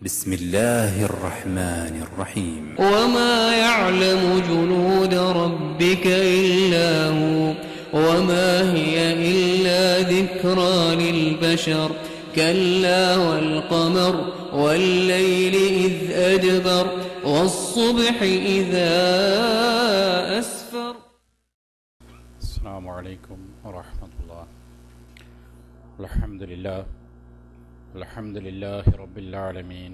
بسم الله الرحمن الرحيم وما يعلم جنود ربك إلا هو وما هي إلا ذكرى للبشر كلا والقمر والليل إذ أدبر والصبح إذا أسفر. السلام عليكم ورحمة الله. الحمد لله رب العالمين،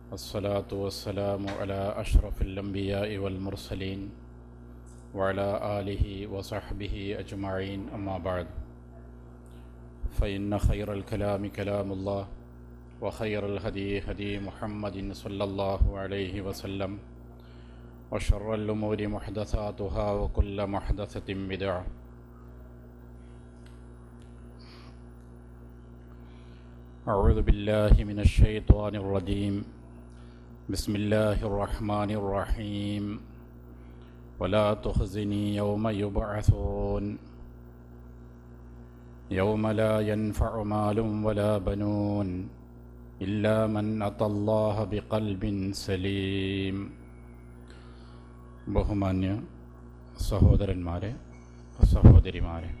والصلاة والسلام على أشرف الأنبياء والمرسلين وعلى آله وصحبه أجمعين، أما بعد، فإن خير الكلام كلام الله، وخير الهدي هدي محمد صلى الله عليه وسلم، وشر الأمور محدثاتها وكل محدثة بدعة. أعوذ بالله من الشيطان الرجيم. بسم الله الرحمن الرحيم. ولا تخزني يوم يبعثون يوم لا ينفع مال ولا بنون إلا من أتى الله بقلب سليم. ബഹുമാന്യ സഹോദരന്മാരെ, സഹോദരിമാരെ,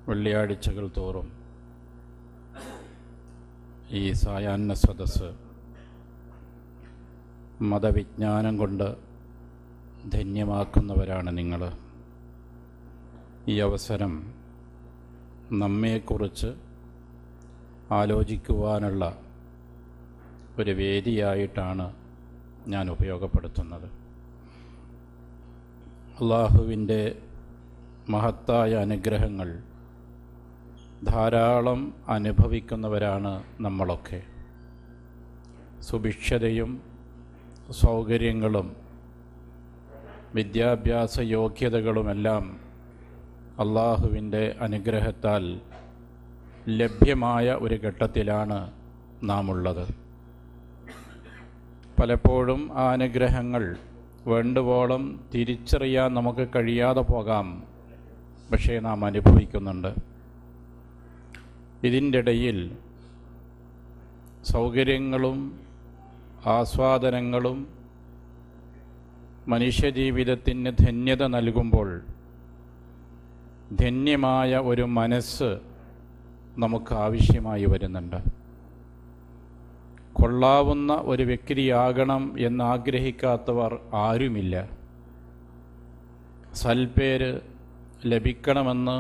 വെള്ളിയാഴ്ചകൾ തോറും ഈ സായാഹ്ന സദസ്സ് മതവിജ്ഞാനം കൊണ്ട് ധന്യമാക്കുന്നവരാണ് നിങ്ങൾ. ഈ അവസരം നമ്മെക്കുറിച്ച് ആലോചിക്കുവാനുള്ള ഒരു വേദിയായിട്ടാണ് ഞാൻ ഉപയോഗപ്പെടുത്തുന്നത്. അള്ളാഹുവിൻ്റെ മഹത്തായ അനുഗ്രഹങ്ങൾ ധാരാളം അനുഭവിക്കുന്നവരാണ് നമ്മളൊക്കെ. സുഭിക്ഷതയും സൗകര്യങ്ങളും വിദ്യാഭ്യാസ യോഗ്യതകളുമെല്ലാം അള്ളാഹുവിൻ്റെ അനുഗ്രഹത്താൽ ലഭ്യമായ ഒരു ഘട്ടത്തിലാണ് നാം ഉള്ളത്. പലപ്പോഴും ആ അനുഗ്രഹങ്ങൾ വേണ്ടുവോളം തിരിച്ചറിയാൻ നമുക്ക് കഴിയാതെ പോകാം, പക്ഷേ നാം അനുഭവിക്കുന്നുണ്ട്. ഇതിൻ്റെ ഇടയിൽ സൗകര്യങ്ങളും ആസ്വാദനങ്ങളും മനുഷ്യജീവിതത്തിന് ധന്യത നൽകുമ്പോൾ ധന്യമായ ഒരു മനസ്സ് നമുക്ക് ആവശ്യമായി വരുന്നുണ്ട്. കൊള്ളാവുന്ന ഒരു വ്യക്തിയാകണം എന്നാഗ്രഹിക്കാത്തവർ ആരുമില്ല. സൽപ്പേര് ലഭിക്കണമെന്ന്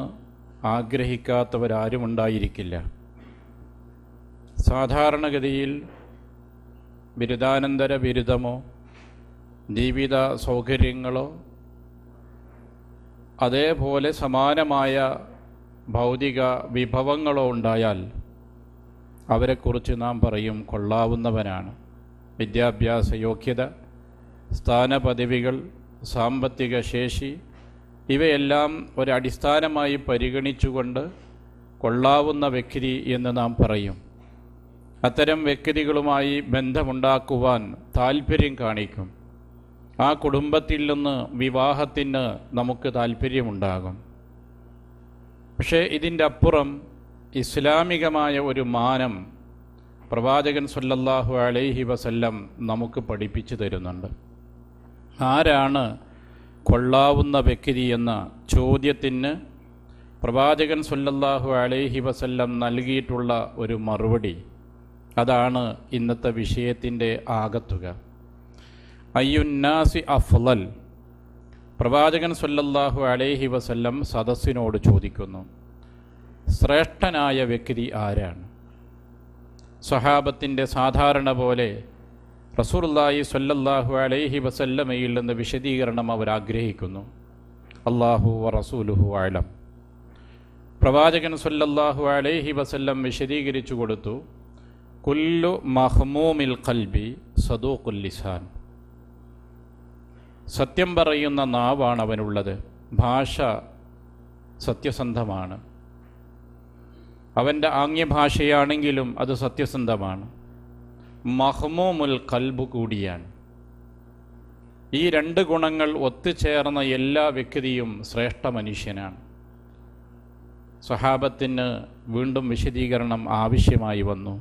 ആഗ്രഹിക്കാത്തവരാരുമുണ്ടായിരിക്കില്ല. സാധാരണഗതിയിൽ ബിരുദാനന്തര ബിരുദമോ ജീവിത സൗകര്യങ്ങളോ അതേപോലെ സമാനമായ ഭൗതിക വിഭവങ്ങളോ ഉണ്ടായാൽ അവരെക്കുറിച്ച് നാം പറയും കൊള്ളാവുന്നവനാണ്. വിദ്യാഭ്യാസ യോഗ്യത, സ്ഥാനപദവികൾ, സാമ്പത്തിക ശേഷി ഇവയെല്ലാം ഒരടിസ്ഥാനമായി പരിഗണിച്ചുകൊണ്ട് കൊള്ളാവുന്ന വ്യക്തി എന്ന് നാം പറയും. അത്തരം വ്യക്തികളുമായി ബന്ധമുണ്ടാക്കുവാൻ താൽപ്പര്യം കാണിക്കും. ആ കുടുംബത്തിൽ നിന്ന് വിവാഹത്തിന് നമുക്ക് താൽപ്പര്യമുണ്ടാകും. പക്ഷേ ഇതിൻ്റെ അപ്പുറം ഇസ്ലാമികമായ ഒരു മാനം പ്രവാചകൻ സല്ലല്ലാഹു അലൈഹി വസല്ലം നമുക്ക് പഠിപ്പിച്ചു തരുന്നുണ്ട്. ആരാണ് കൊള്ളാവുന്ന വ്യക്തി എന്ന ചോദ്യത്തിന് പ്രവാചകൻ സല്ലല്ലാഹു അലൈഹി വസല്ലം നൽകിയിട്ടുള്ള ഒരു മറുപടി, അതാണ് ഇന്നത്തെ വിഷയത്തിൻ്റെ ആകത്തുക. അയ്യുന്നാസി അഫ്ളൽ. പ്രവാചകൻ സല്ലല്ലാഹു അലൈഹി വസല്ലം സദസ്സിനോട് ചോദിക്കുന്നു, ശ്രേഷ്ഠനായ വ്യക്തി ആരാണ്? സ്വഹാബത്തിൻ്റെ സാധാരണ പോലെ റസൂലുള്ളാഹി സ്വല്ലല്ലാഹു അലൈഹി വസല്ലമയിൽ നിന്ന് വിശദീകരണം അവർ ആഗ്രഹിക്കുന്നു. അല്ലാഹു വ റസൂലുഹു അഅലം. പ്രവാചകൻ സ്വല്ലല്ലാഹു അലൈഹി വസല്ലം വിശദീകരിച്ചു കൊടുത്തു, കുല്ലു മഹ്മൂമിൽ ഖൽബി സദൂഖുൽ ലിസാൻ. സത്യം പറയുന്ന നാവാണ് അവനുള്ളത്. ഭാഷ സത്യസന്ധമാണ്. അവൻ്റെ ആംഗ്യഭാഷയാണെങ്കിലും അത് സത്യസന്ധമാണ്. മഹ്മൂമുൽ ഖൽബ് കൂടിയാണ്. ഈ രണ്ട് ഗുണങ്ങൾ ഒത്തുചേർന്ന എല്ലാ വ്യക്തിയും ശ്രേഷ്ഠ മനുഷ്യനാണ്. സ്വഹാബത്തിന് വീണ്ടും വിശദീകരണം ആവശ്യമായി വന്നു.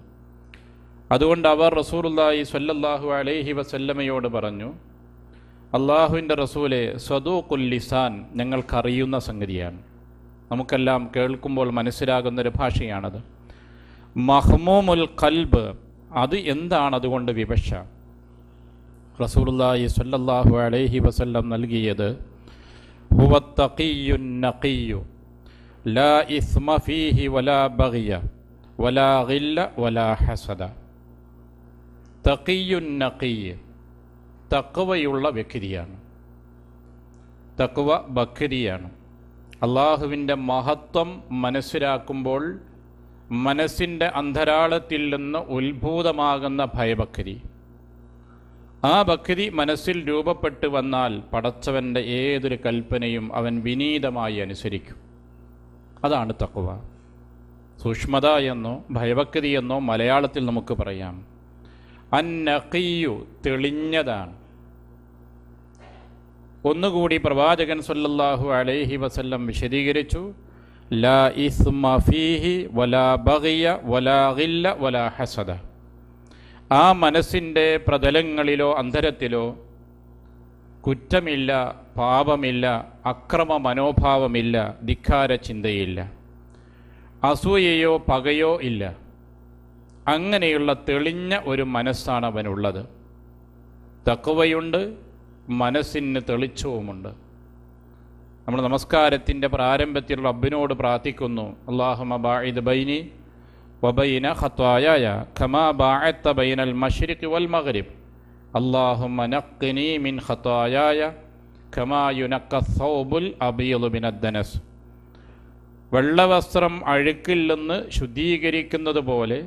അതുകൊണ്ട് അവർ റസൂലുള്ളാഹി സ്വല്ലല്ലാഹു അലൈഹി വസല്ലമയോട് പറഞ്ഞു, അള്ളാഹുവിൻ്റെ റസൂലെ, സദൂഖുൽ ലിസാൻ ഞങ്ങൾക്കറിയുന്ന സംഗതിയാണ്, നമുക്കെല്ലാം കേൾക്കുമ്പോൾ മനസ്സിലാകുന്നൊരു ഭാഷയാണത്. മഹ്മൂമുൽ ഖൽബ്, അത് എന്താണ് അതുകൊണ്ട് വിവക്ഷ? റസൂലുള്ളാഹി സ്വല്ലല്ലാഹു അലൈഹി വസല്ലം നൽകിയത് ഹുവ തഖിയ്യുൻ നഖിയ്യു ലാ ഇസ്മ ഫീഹി വലാ ബഗിയ വലാ ഗില്ല വലാ ഹസദ. തഖിയ്യുൻ നഖിയ്യ്, തഖ്വയുള്ള വ്യക്തിയാണ്, തഖ്വ ബക്രിയാണ്. അള്ളാഹുവിൻ്റെ മഹത്വം മനസ്സിലാക്കുമ്പോൾ മനസ്സിൻ്റെ അന്തരാളത്തിൽ നിന്ന് ഉത്ഭൂതമാകുന്ന ഭയഭക്തി, ആ ഭക്തി മനസ്സിൽ രൂപപ്പെട്ട് വന്നാൽ പടച്ചവൻ്റെ ഏതൊരു കൽപ്പനയും അവൻ വിനീതമായി അനുസരിക്കും. അതാണ് തഖ്വ. സൂക്ഷ്മത എന്നോ ഭയഭക്തി എന്നോ മലയാളത്തിൽ നമുക്ക് പറയാം. അന്നഖിയ്യു, തെളിഞ്ഞതാണ്. ഒന്നുകൂടി പ്രവാചകൻ സ്വല്ലല്ലാഹു അലൈഹി വസല്ലം വിശദീകരിച്ചു, ലാ ഇസ്മ ഫീഹി വലാ ബഗിയ വലാ ഗില്ല വലാ ഹസദ. ആ മനസ്സിൻ്റെ പ്രതലങ്ങളിലോ അന്തരത്തിലോ കുറ്റമില്ല, പാപമില്ല, അക്രമ മനോഭാവമില്ല, ധിക്കാര ചിന്തയില്ല, അസൂയയോ പകയോ ഇല്ല. അങ്ങനെയുള്ള തെളിഞ്ഞ ഒരു മനസ്സാണ് അവനുള്ളത്. തഖ്വയുണ്ട്, മനസ്സിന് തെളിച്ചവുമുണ്ട്. നമ്മൾ നമസ്കാരത്തിൻ്റെ പ്രാരംഭത്തിൽ റബ്ബിനോട് പ്രാർത്ഥിക്കുന്നു, അല്ലാഹുമ്മ ബാഇദ് ബൈനി വബൈന ഖത്വായായ കമാ ബാഅത്ത ബൈനൽ മശ്രിഖി വൽ മഗ്രിബ് അല്ലാഹുമ്മ നഖ്നി മിൻ ഖത്വായായ കമാ യുനഖ്ഖ സൗബുൽ അബീദു മിനദ്ദനസ്. വെള്ളവസ്ത്രം അഴുക്കിൽ നിന്ന് ശുദ്ധീകരിക്കുന്നത് പോലെ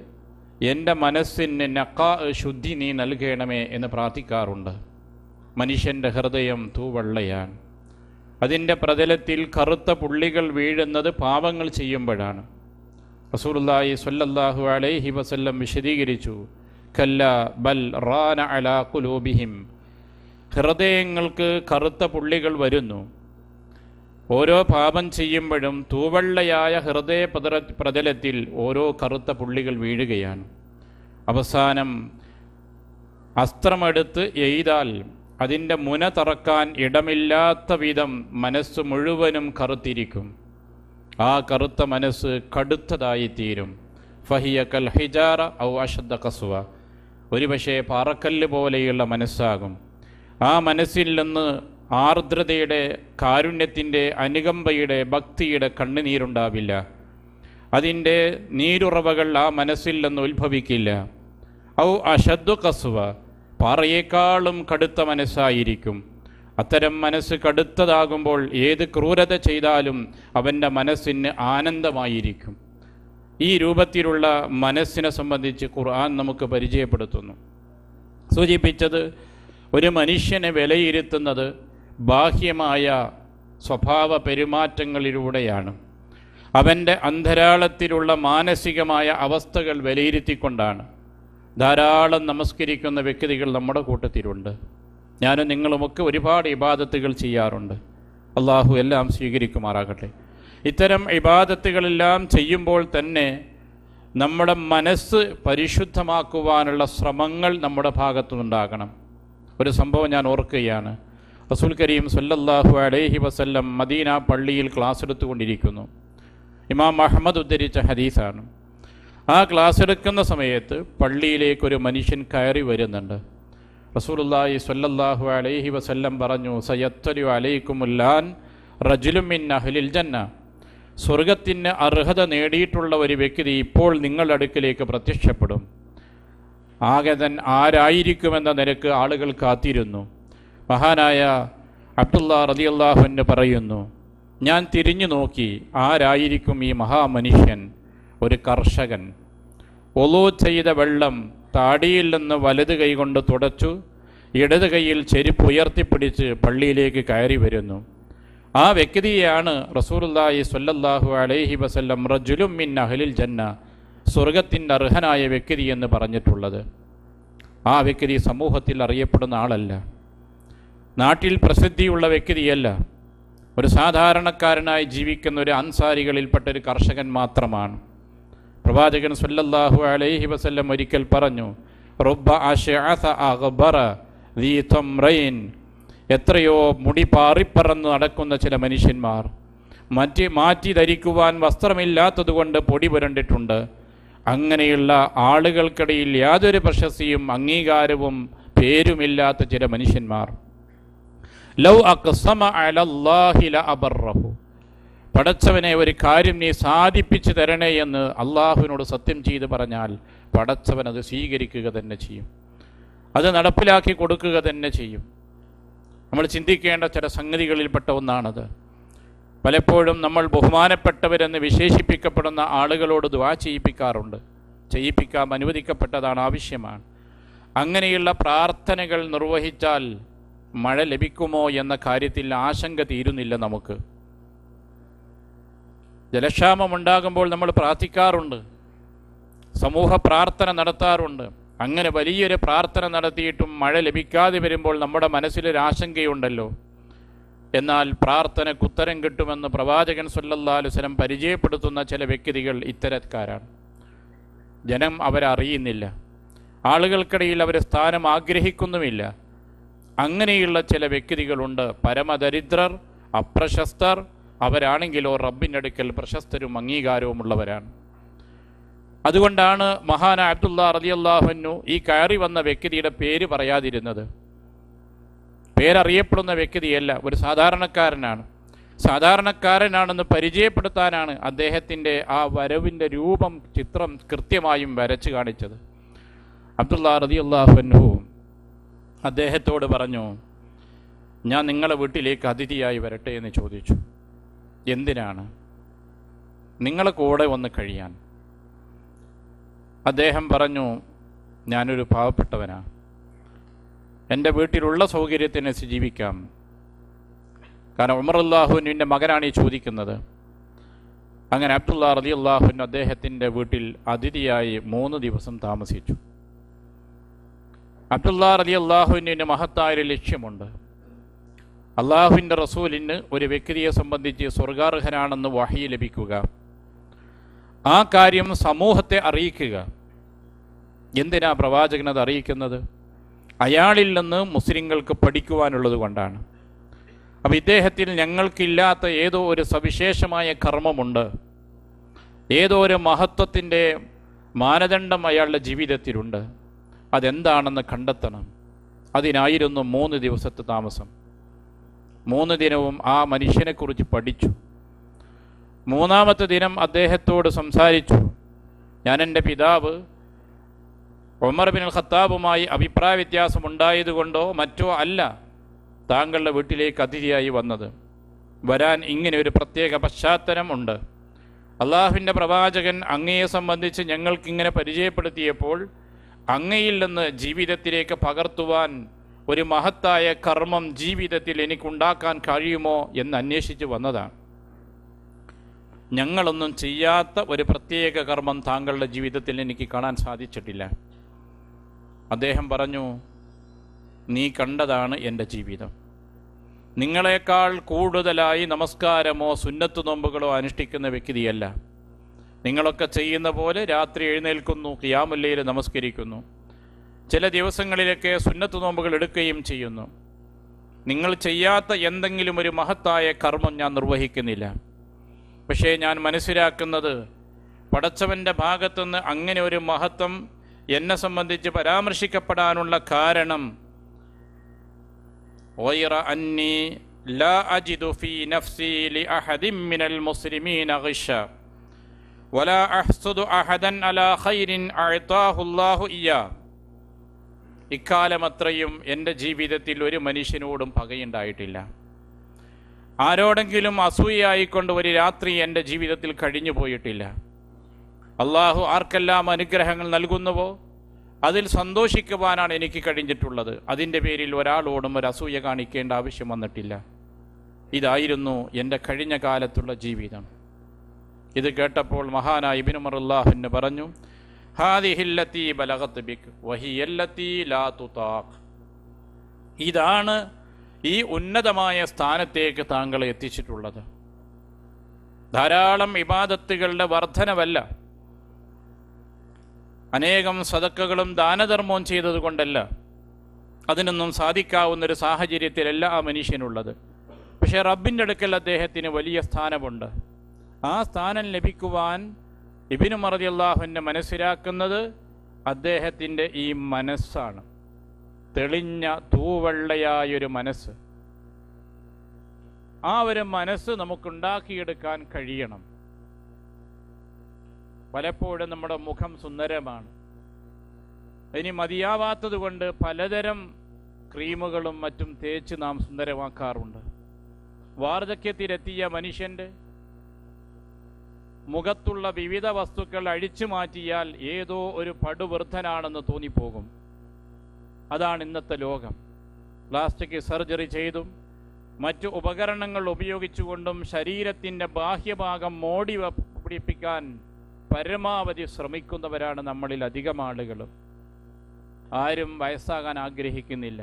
എൻ്റെ മനസ്സിന് നഖാ, ശുദ്ധി നീ നൽകണമേ എന്ന് പ്രാർത്ഥിക്കാറുണ്ട്. മനുഷ്യൻ്റെ ഹൃദയം തൂവെള്ളയാണ്. അതിൻ്റെ പ്രതലത്തിൽ കറുത്ത പുള്ളികൾ വീഴുന്നത് പാപങ്ങൾ ചെയ്യുമ്പോഴാണ്. റസൂലുള്ളാഹി സ്വല്ലല്ലാഹു അലൈഹി വസല്ലം വിശദീകരിച്ചു, കല്ല ബൽ റാന അലാ ഖുലൂബിഹിം. ഹൃദയങ്ങൾക്ക് കറുത്ത പുള്ളികൾ വരുന്നു. ഓരോ പാപം ചെയ്യുമ്പോഴും തൂവെള്ളയായ ഹൃദയ പ്രതലത്തിൽ ഓരോ കറുത്ത പുള്ളികൾ വീഴുകയാണ്. അവസാനം അസ്ത്രമെടുത്ത് എയ്താൽ അതിൻ്റെ മുന തറക്കാൻ ഇടമില്ലാത്ത വിധം മനസ്സ് മുഴുവനും കറുത്തിരിക്കും. ആ കറുത്ത മനസ്സ് കടുത്തതായിത്തീരും. ഫഹിയ കൽ ഹിജാറ ഔ അഷദ്ദ ഖസ്വ. ഒരുപക്ഷേ പാറക്കല്ല് പോലെയുള്ള മനസ്സാകും. ആ മനസ്സിൽ നിന്ന് ആർദ്രതയുടെ, കാരുണ്യത്തിൻ്റെ, അനുകമ്പയുടെ, ഭക്തിയുടെ കണ്ണുനീരുണ്ടാവില്ല. അതിൻ്റെ നീരുറവകൾ ആ മനസ്സിൽ നിന്ന് ഉത്ഭവിക്കില്ല. ഔ അഷദ്ദു ഖസ്വ, പാറയേക്കാളും കടുത്ത മനസ്സായിരിക്കും. അത്തരം മനസ്സ് കടുത്തതാകുമ്പോൾ ഏത് ക്രൂരത ചെയ്താലും അവൻ്റെ മനസ്സിന് ആനന്ദമായിരിക്കും. ഈ രൂപത്തിലുള്ള മനസ്സിനെ സംബന്ധിച്ച് ഖുർആൻ നമുക്ക് പരിചയപ്പെടുത്തുന്നു. സൂചിപ്പിച്ചത്, ഒരു മനുഷ്യനെ വിലയിരുത്തുന്നത് ബാഹ്യമായ സ്വഭാവ പെരുമാറ്റങ്ങളിലൂടെയാണ്. അവൻ്റെ അന്തരാളത്തിലുള്ള മാനസികമായ അവസ്ഥകൾ വിലയിരുത്തിക്കൊണ്ടാണ്. ധാരാളം നമസ്കരിക്കുന്ന വ്യക്തികൾ നമ്മുടെ കൂട്ടത്തിലുണ്ട്. ഞാനും നിങ്ങളുമൊക്കെ ഒരുപാട് ഇബാദത്തുകൾ ചെയ്യാറുണ്ട്. അള്ളാഹു എല്ലാം സ്വീകരിക്കുമാറാകട്ടെ. ഇത്തരം ഇബാദത്തുകളെല്ലാം ചെയ്യുമ്പോൾ തന്നെ നമ്മുടെ മനസ്സ് പരിശുദ്ധമാക്കുവാനുള്ള ശ്രമങ്ങൾ നമ്മുടെ ഭാഗത്തുനിന്നുണ്ടാകണം. ഒരു സംഭവം ഞാൻ ഓർക്കുകയാണ്. റസൂൽ കരീം സ്വല്ലല്ലാഹു അലൈഹി വസല്ലം മദീന പള്ളിയിൽ ക്ലാസ് എടുത്തുകൊണ്ടിരിക്കുന്നു. ഇമാം അഹ്മദ് ഉദ്ധരിച്ച ഹദീസാണ്. ആ ക്ലാസ് എടുക്കുന്ന സമയത്ത് പള്ളിയിലേക്കൊരു മനുഷ്യൻ കയറി വരുന്നുണ്ട്. റസൂലുള്ളാഹി സ്വല്ലല്ലാഹു അലൈഹി വസല്ലം പറഞ്ഞു, സയത്തലു അലൈക്കുമുല്ലാൻ റജുലുൻ മിൻ അഹ്ലിൽ ജന്ന. സ്വർഗത്തിന് അർഹത നേടിയിട്ടുള്ള ഒരു വ്യക്തി ഇപ്പോൾ നിങ്ങളുടെ അടുക്കിലേക്ക് പ്രത്യക്ഷപ്പെടും. ആഗതൻ ആരായിരിക്കുമെന്ന നിലക്ക് ആളുകൾ കാത്തിരുന്നു. മഹാനായ അബ്ദുല്ലാ റളിയല്ലാഹു അൻഹു പറയുന്നു, ഞാൻ തിരിഞ്ഞു നോക്കി, ആരായിരിക്കും ഈ മഹാമനുഷ്യൻ? ഒരു കർഷകൻ. ഒളൂ ചെയ്ത വെള്ളം താടിയിൽ നിന്ന് വലത് കൈകൊണ്ട് തുടച്ചു, ഇടത് കൈയിൽ ചെരുപ്പ് ഉയർത്തിപ്പിടിച്ച് പള്ളിയിലേക്ക് കയറി വരുന്നു. ആ വ്യക്തിയെയാണ് റസൂലുള്ളാഹി സ്വല്ലല്ലാഹു അലൈഹി വസല്ലം റജുലുൻ മിൻ അഹ്ലിൽ ജന്ന, സ്വർഗത്തിൻ്റെ അർഹനായ വ്യക്തി എന്ന് പറഞ്ഞിട്ടുള്ളത്. ആ വ്യക്തി സമൂഹത്തിൽ അറിയപ്പെടുന്ന ആളല്ല, നാട്ടിൽ പ്രസിദ്ധിയുള്ള വ്യക്തിയല്ല. ഒരു സാധാരണക്കാരനായി ജീവിക്കുന്ന ഒരു അൻസാരികളിൽപ്പെട്ട ഒരു കർഷകൻ മാത്രമാണ്. പ്രവാചകൻ സല്ലല്ലാഹു അലൈഹി വസല്ലം ഒരിക്കൽ പറഞ്ഞു, റുബ്ബ അശ്അസ അഗ്ബറ ദീ തംറൈൻ, എത്രയോ മുടി പാറിപ്പറന്ന് നടക്കുന്ന ചില മനുഷ്യന്മാർ, മാറ്റി ധരിക്കുവാൻ വസ്ത്രമില്ലാത്തതുകൊണ്ട് പൊടി പുരണ്ടിട്ടുണ്ട്. അങ്ങനെയുള്ള ആളുകൾക്കിടയിൽ യാതൊരു പ്രശസ്തിയും അംഗീകാരവും പേരുമില്ലാത്ത ചില മനുഷ്യന്മാർ. ലൗ അഖ്സമ അലല്ലാഹി ലഅബറഹു, പടച്ചവനെ ഒരു കാര്യം നീ സാധിപ്പിച്ചു തരണേ എന്ന് അള്ളാഹുവിനോട് സത്യം ചെയ്ത് പറഞ്ഞാൽ പടച്ചവൻ അത് സ്വീകരിക്കുക തന്നെ ചെയ്യും, അത് നടപ്പിലാക്കി കൊടുക്കുക തന്നെ ചെയ്യും. നമ്മൾ ചിന്തിക്കേണ്ട ചില സംഗതികളിൽപ്പെട്ട ഒന്നാണത്. പലപ്പോഴും നമ്മൾ ബഹുമാനപ്പെട്ടവരെന്ന് വിശേഷിപ്പിക്കപ്പെടുന്ന ആളുകളോട് ദുആ ചെയ്യിപ്പിക്കാറുണ്ട്. ചെയ്യിപ്പിക്കാൻ അനുവദിക്കപ്പെട്ടതാണ്, ആവശ്യമാണ്. അങ്ങനെയുള്ള പ്രാർത്ഥനകൾ നിർവഹിച്ചാൽ മഴ ലഭിക്കുമോ എന്ന കാര്യത്തിൽ ആശങ്ക തീരുന്നില്ല നമുക്ക്. ജലക്ഷാമമുണ്ടാകുമ്പോൾ നമ്മൾ പ്രാർത്ഥിക്കാറുണ്ട്, സമൂഹ പ്രാർത്ഥന നടത്താറുണ്ട്. അങ്ങനെ വലിയൊരു പ്രാർത്ഥന നടത്തിയിട്ടും മഴ ലഭിക്കാതെ വരുമ്പോൾ നമ്മുടെ മനസ്സിലൊരാശങ്കയുണ്ടല്ലോ. എന്നാൽ പ്രാർത്ഥനയ്ക്ക് ഉത്തരം കിട്ടുമെന്ന് പ്രവാചകൻ സല്ലല്ലാഹു അലൈഹി വസല്ലം പരിചയപ്പെടുത്തുന്ന ചില വ്യക്തികൾ ഇത്തരക്കാരാണ്. ജനം അവരറിയുന്നില്ല, ആളുകൾക്കിടയിൽ അവർ സ്ഥാനം ആഗ്രഹിക്കുന്നുമില്ല. അങ്ങനെയുള്ള ചില വ്യക്തികളുണ്ട്, പരമദരിദ്രർ, അപ്രശസ്തർ. അവരാണെങ്കിലോ റബ്ബിൻ്റെ അടുക്കൽ പ്രശസ്തരും അംഗീകാരവുമുള്ളവരാണ്. അതുകൊണ്ടാണ് മഹാനായ അബ്ദുല്ലാ റളിയല്ലാഹു അൻഹു ഈ കയറി വന്ന വ്യക്തിയുടെ പേര് പറയാതിരുന്നത്. പേരറിയപ്പെടുന്ന വ്യക്തിയല്ല, ഒരു സാധാരണക്കാരനാണ്. സാധാരണക്കാരനാണെന്ന് പരിചയപ്പെടുത്താനാണ് അദ്ദേഹത്തിൻ്റെ ആ വരവിൻ്റെ ചിത്രം കൃത്യമായും വരച്ച് കാണിച്ചത്. അബ്ദുല്ലാ റളിയല്ലാഹു അൻഹു അദ്ദേഹത്തോട് പറഞ്ഞു, ഞാൻ നിങ്ങളെ വീട്ടിലേക്ക് അതിഥിയായി വരട്ടെ എന്ന് ചോദിച്ചു. എന്തിനാണ്? നിങ്ങളെ കൂടെ വന്ന് കഴിയാൻ. അദ്ദേഹം പറഞ്ഞു, ഞാനൊരു പാവപ്പെട്ടവനാണ്, എൻ്റെ വീട്ടിലുള്ള സൗകര്യത്തിന് ജീവിക്കാം. കാരണം ഉമർ റളിയല്ലാഹുവിൻ്റെ മകനാണ് ഈ ചോദിക്കുന്നത്. അങ്ങനെ അബ്ദുല്ലാ റളിയല്ലാഹു അൻഹു അദ്ദേഹത്തിൻ്റെ വീട്ടിൽ അതിഥിയായി 3 ദിവസം താമസിച്ചു. അബ്ദുല്ലാ റളിയല്ലാഹുവിൻ്റെ മഹത്തായൊരു ലക്ഷ്യമുണ്ട്. അള്ളാഹുവിൻ്റെ റസൂലിന് ഒരു വ്യക്തിയെ സംബന്ധിച്ച് സ്വർഗാർഹനാണെന്ന് വഹി ലഭിക്കുക, ആ കാര്യം സമൂഹത്തെ അറിയിക്കുക. എന്തിനാ പ്രവാചകൻ അത് അറിയിക്കുന്നത്? അയാളിൽ നിന്ന് മുസ്ലിങ്ങൾക്ക് പഠിക്കുവാനുള്ളത് കൊണ്ടാണ്. അപ്പോൾ ഇദ്ദേഹത്തിൽ ഞങ്ങൾക്കില്ലാത്ത ഏതോ ഒരു സവിശേഷമായ കർമ്മമുണ്ട്, ഏതോ ഒരു മഹത്വത്തിൻ്റെ മാനദണ്ഡം അയാളുടെ ജീവിതത്തിലുണ്ട്. അതെന്താണെന്ന് കണ്ടെത്തണം. അതിനായിരുന്നു 3 ദിവസത്തെ താമസം. 3 ദിനവും ആ മനുഷ്യനെക്കുറിച്ച് പഠിച്ചു. 3-ാമത്തെ ദിനം അദ്ദേഹത്തോട് സംസാരിച്ചു. ഞാൻ എൻ്റെ പിതാവ് ഉമർ ബിൻ ഖത്താബുമായി അഭിപ്രായ വ്യത്യാസമുണ്ടായതുകൊണ്ടോ മറ്റോ അല്ല താങ്കളുടെ വീട്ടിലേക്ക് അതിഥിയായി വന്നത്. വരാൻ ഇങ്ങനെ ഒരു പ്രത്യേക പശ്ചാത്തലം ഉണ്ട്. അള്ളാഹുവിൻ്റെ പ്രവാചകൻ അങ്ങയെ സംബന്ധിച്ച് ഞങ്ങൾക്കിങ്ങനെ പരിചയപ്പെടുത്തിയപ്പോൾ അങ്ങയിൽ നിന്ന് ജീവിതത്തിലേക്ക് പകർത്തുവാൻ ഒരു മഹത്തായ കർമ്മം ജീവിതത്തിൽ എനിക്കുണ്ടാക്കാൻ കഴിയുമോ എന്ന് അന്വേഷിച്ച് വന്നതാണ്. ഞങ്ങളൊന്നും ചെയ്യാത്ത ഒരു പ്രത്യേക കർമ്മം താങ്കളുടെ ജീവിതത്തിൽ എനിക്ക് കാണാൻ സാധിച്ചിട്ടില്ല. അദ്ദേഹം പറഞ്ഞു, നീ കണ്ടതാണ് എൻ്റെ ജീവിതം. നിങ്ങളെക്കാൾ കൂടുതലായി നമസ്കാരമോ സുന്നത്ത് നോമ്പുകളോ അനുഷ്ഠിക്കുന്ന വ്യക്തിയല്ല. നിങ്ങളൊക്കെ ചെയ്യുന്ന പോലെ രാത്രി എഴുന്നേൽക്കുന്നു, ഖിയാമുൽ ലൈൽ നമസ്കരിക്കുന്നു, ചില ദിവസങ്ങളിലൊക്കെ സുന്നത്ത് നോമ്പുകൾ എടുക്കുകയും ചെയ്യുന്നു. നിങ്ങൾ ചെയ്യാത്ത എന്തെങ്കിലും ഒരു മഹത്തായ കർമ്മം ഞാൻ നിർവഹിക്കുന്നില്ല. പക്ഷേ ഞാൻ മനസ്സിലാക്കുന്നത് പടച്ചവൻ്റെ ഭാഗത്തുനിന്ന് അങ്ങനെ ഒരു മഹത്വം എന്നെ സംബന്ധിച്ച് പരാമർശിക്കപ്പെടാനുള്ള കാരണം ഗൈറ അന്നി ലാ അജിദു ഫീ നഫ്സി ലിഅഹദിൻ മിനൽ മുസ്ലിമീന ഗിശ വലാ അഹ്സുദു അഹദൻ അലാ ഖൈരിൻ അഅതാഹു അല്ലാഹു ഇയ്യാ. ഇക്കാലമത്രയും എൻ്റെ ജീവിതത്തിൽ ഒരു മനുഷ്യനോടും പകയുണ്ടായിട്ടില്ല. ആരോടെങ്കിലും അസൂയായിക്കൊണ്ട് ഒരു രാത്രി എൻ്റെ ജീവിതത്തിൽ കഴിഞ്ഞു പോയിട്ടില്ല. അള്ളാഹു ആർക്കെല്ലാം അനുഗ്രഹങ്ങൾ നൽകുന്നുവോ അതിൽ സന്തോഷിക്കുവാനാണ് എനിക്ക് കഴിഞ്ഞിട്ടുള്ളത്. അതിൻ്റെ പേരിൽ ഒരാളോടും ഒരു അസൂയ കാണിക്കേണ്ട ആവശ്യം വന്നിട്ടില്ല. ഇതായിരുന്നു എൻ്റെ കഴിഞ്ഞ കാലത്തുള്ള ജീവിതം. ഇത് കേട്ടപ്പോൾ മഹാനായ ഇബ്നു ഉമർ റളിയല്ലാഹു പറഞ്ഞു, ഹാദിഹില്ലത്തി ബലഗത് ബിക് വഹിയല്ലത്തി ലാ തുതാഖ്. ഇതാണ് ഈ ഉന്നതമായ സ്ഥാനത്തേക്ക് താങ്കളെ എത്തിച്ചിട്ടുള്ളത്. ധാരാളം ഇബാദത്തുകളുടെ വർധനവല്ല, അനേകം സദക്കകളും ദാനധർമ്മവും ചെയ്തതുകൊണ്ടല്ല, അതിനൊന്നും സാധിക്കാവുന്നൊരു സാഹചര്യത്തിലല്ല ആ മനുഷ്യനുള്ളത്. പക്ഷേ റബ്ബിൻ്റെ അടുക്കൽ അദ്ദേഹത്തിന് വലിയ സ്ഥാനമുണ്ട്. ആ സ്ഥാനം ലഭിക്കുവാൻ ഇബ്നു ഉമർ റളിയല്ലാഹു അൻഹു മനസ്സിലാക്കുന്നത് അദ്ദേഹത്തിൻ്റെ ഈ മനസ്സാണ്. തെളിഞ്ഞ തൂവെള്ളയായൊരു മനസ്സ്. ആ ഒരു മനസ്സ് നമുക്കുണ്ടാക്കിയെടുക്കാൻ കഴിയണം. പലപ്പോഴും നമ്മുടെ മുഖം സുന്ദരമാണ്, ഇനി മതിയാവാത്തത് കൊണ്ട് പലതരം ക്രീമുകളും മറ്റും തേച്ച് നാം സുന്ദരമാക്കാറുണ്ട്. വാർദ്ധക്യത്തിലെത്തിയ മനുഷ്യൻ്റെ മുഖത്തുള്ള വിവിധ വസ്തുക്കൾ അഴിച്ചു മാറ്റിയാൽ ഏതോ ഒരു പടുവൃദ്ധനാണെന്ന് തോന്നിപ്പോകും. അതാണ് ഇന്നത്തെ ലോകം. പ്ലാസ്റ്റിക് സർജറി ചെയ്തും മറ്റു ഉപകരണങ്ങൾ ഉപയോഗിച്ചുകൊണ്ടും ശരീരത്തിൻ്റെ ബാഹ്യഭാഗം മോടി പിടിപ്പിക്കാൻ പരമാവധി ശ്രമിക്കുന്നവരാണ് നമ്മളിൽ അധികം ആളുകളും. ആരും വയസ്സാകാൻ ആഗ്രഹിക്കുന്നില്ല.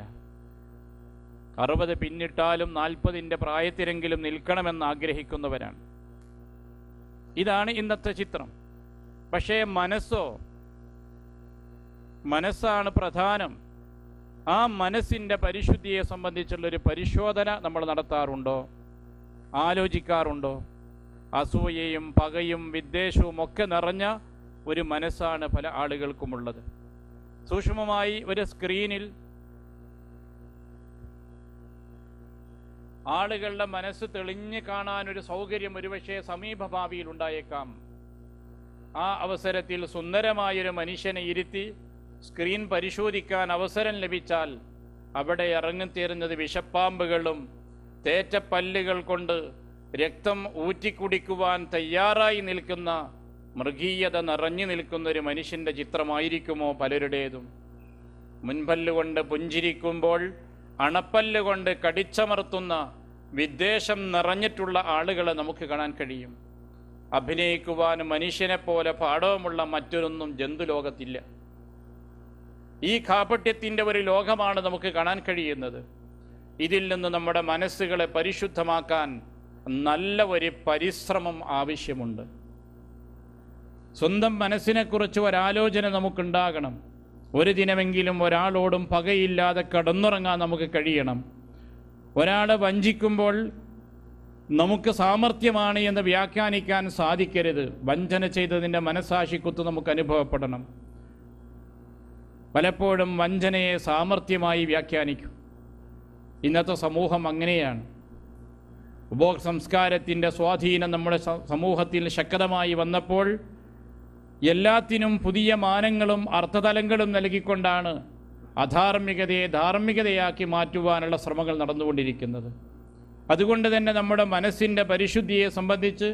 60 പിന്നിട്ടാലും 40ൻ്റെ പ്രായത്തിലെങ്കിലും നിൽക്കണമെന്ന് ആഗ്രഹിക്കുന്നവരാണ്. ഇതാണ് ഇന്നത്തെ ചിത്രം. പക്ഷേ മനസ്സാണ് പ്രധാനം. ആ മനസ്സിൻ്റെ പരിശുദ്ധിയെ സംബന്ധിച്ചുള്ളൊരു പരിശോധന നമ്മൾ നടത്താറുണ്ടോ? ആലോചിക്കാറുണ്ടോ? അസൂയയും പകയും വിദ്വേഷവും ഒക്കെ നിറഞ്ഞ ഒരു മനസ്സാണ് പല ആളുകൾക്കുമുള്ളത്. സൂക്ഷ്മമായി ഒരു സ്ക്രീനിൽ ആളുകളുടെ മനസ്സ് തെളിഞ്ഞ് കാണാനൊരു സൗകര്യം ഒരുപക്ഷെ സമീപഭാവിയിൽ ഉണ്ടായേക്കാം. ആ അവസരത്തിൽ സുന്ദരമായൊരു മനുഷ്യനെ ഇരുത്തി സ്ക്രീൻ പരിശോധിക്കാൻ അവസരം ലഭിച്ചാൽ അവിടെ ഇറങ്ങിത്തീരുന്നത് വിഷപ്പാമ്പുകളും തേറ്റപ്പല്ലുകൾ കൊണ്ട് രക്തം ഊറ്റിക്കുടിക്കുവാൻ തയ്യാറായി നിൽക്കുന്ന മൃഗീയത നിറഞ്ഞു നിൽക്കുന്ന ഒരു മനുഷ്യൻ്റെ ചിത്രമായിരിക്കുമോ പലരുടേതും? മുൻപല്ലുകൊണ്ട് പുഞ്ചിരിക്കുമ്പോൾ അണപ്പല്ലുകൊണ്ട് കടിച്ചമർത്തുന്ന വിദ്വേഷം നിറഞ്ഞിട്ടുള്ള ആളുകളെ നമുക്ക് കാണാൻ കഴിയും. അഭിനയിക്കുവാൻ മനുഷ്യനെ പോലെ പാടവമുള്ള മറ്റൊരൊന്നും ജന്തുലോകത്തില്ല. ഈ കാപട്യത്തിൻ്റെ ഒരു ലോകമാണ് നമുക്ക് കാണാൻ കഴിയുന്നത്. ഇതിൽ നിന്ന് നമ്മുടെ മനസ്സുകളെ പരിശുദ്ധമാക്കാൻ നല്ല ഒരു പരിശ്രമം ആവശ്യമുണ്ട്. സ്വന്തം മനസ്സിനെക്കുറിച്ച് ഒരാലോചന നമുക്കുണ്ടാകണം. ഒരു ദിനമെങ്കിലും ഒരാളോടും പകയില്ലാതെ കടന്നുറങ്ങാൻ നമുക്ക് കഴിയണം. ഒരാളെ വഞ്ചിക്കുമ്പോൾ നമുക്ക് സാമർഥ്യമാണ് എന്ന് വ്യാഖ്യാനിക്കാൻ സാധിക്കരുത്. വഞ്ചന ചെയ്തതിൻ്റെ മനസാക്ഷിക്കുത്ത് നമുക്ക് അനുഭവപ്പെടണം. പലപ്പോഴും വഞ്ചനയെ സാമർഥ്യമായി വ്യാഖ്യാനിക്കും. ഇന്നത്തെ സമൂഹം അങ്ങനെയാണ്. ഉപഭോഗ സംസ്കാരത്തിൻ്റെ സ്വാധീനം നമ്മുടെ സമൂഹത്തിൽ ശക്തമായി വന്നപ്പോൾ എല്ലാത്തിനും പുതിയ മാനങ്ങളും അർത്ഥതലങ്ങളും നൽകിക്കൊണ്ടാണ് അധാർമികതയെ ധാർമ്മികതയാക്കി മാറ്റുവാനുള്ള ശ്രമങ്ങൾ നടന്നുകൊണ്ടിരിക്കുന്നത്. അതുകൊണ്ട് തന്നെ നമ്മുടെ മനസ്സിൻ്റെ പരിശുദ്ധിയെ സംബന്ധിച്ച്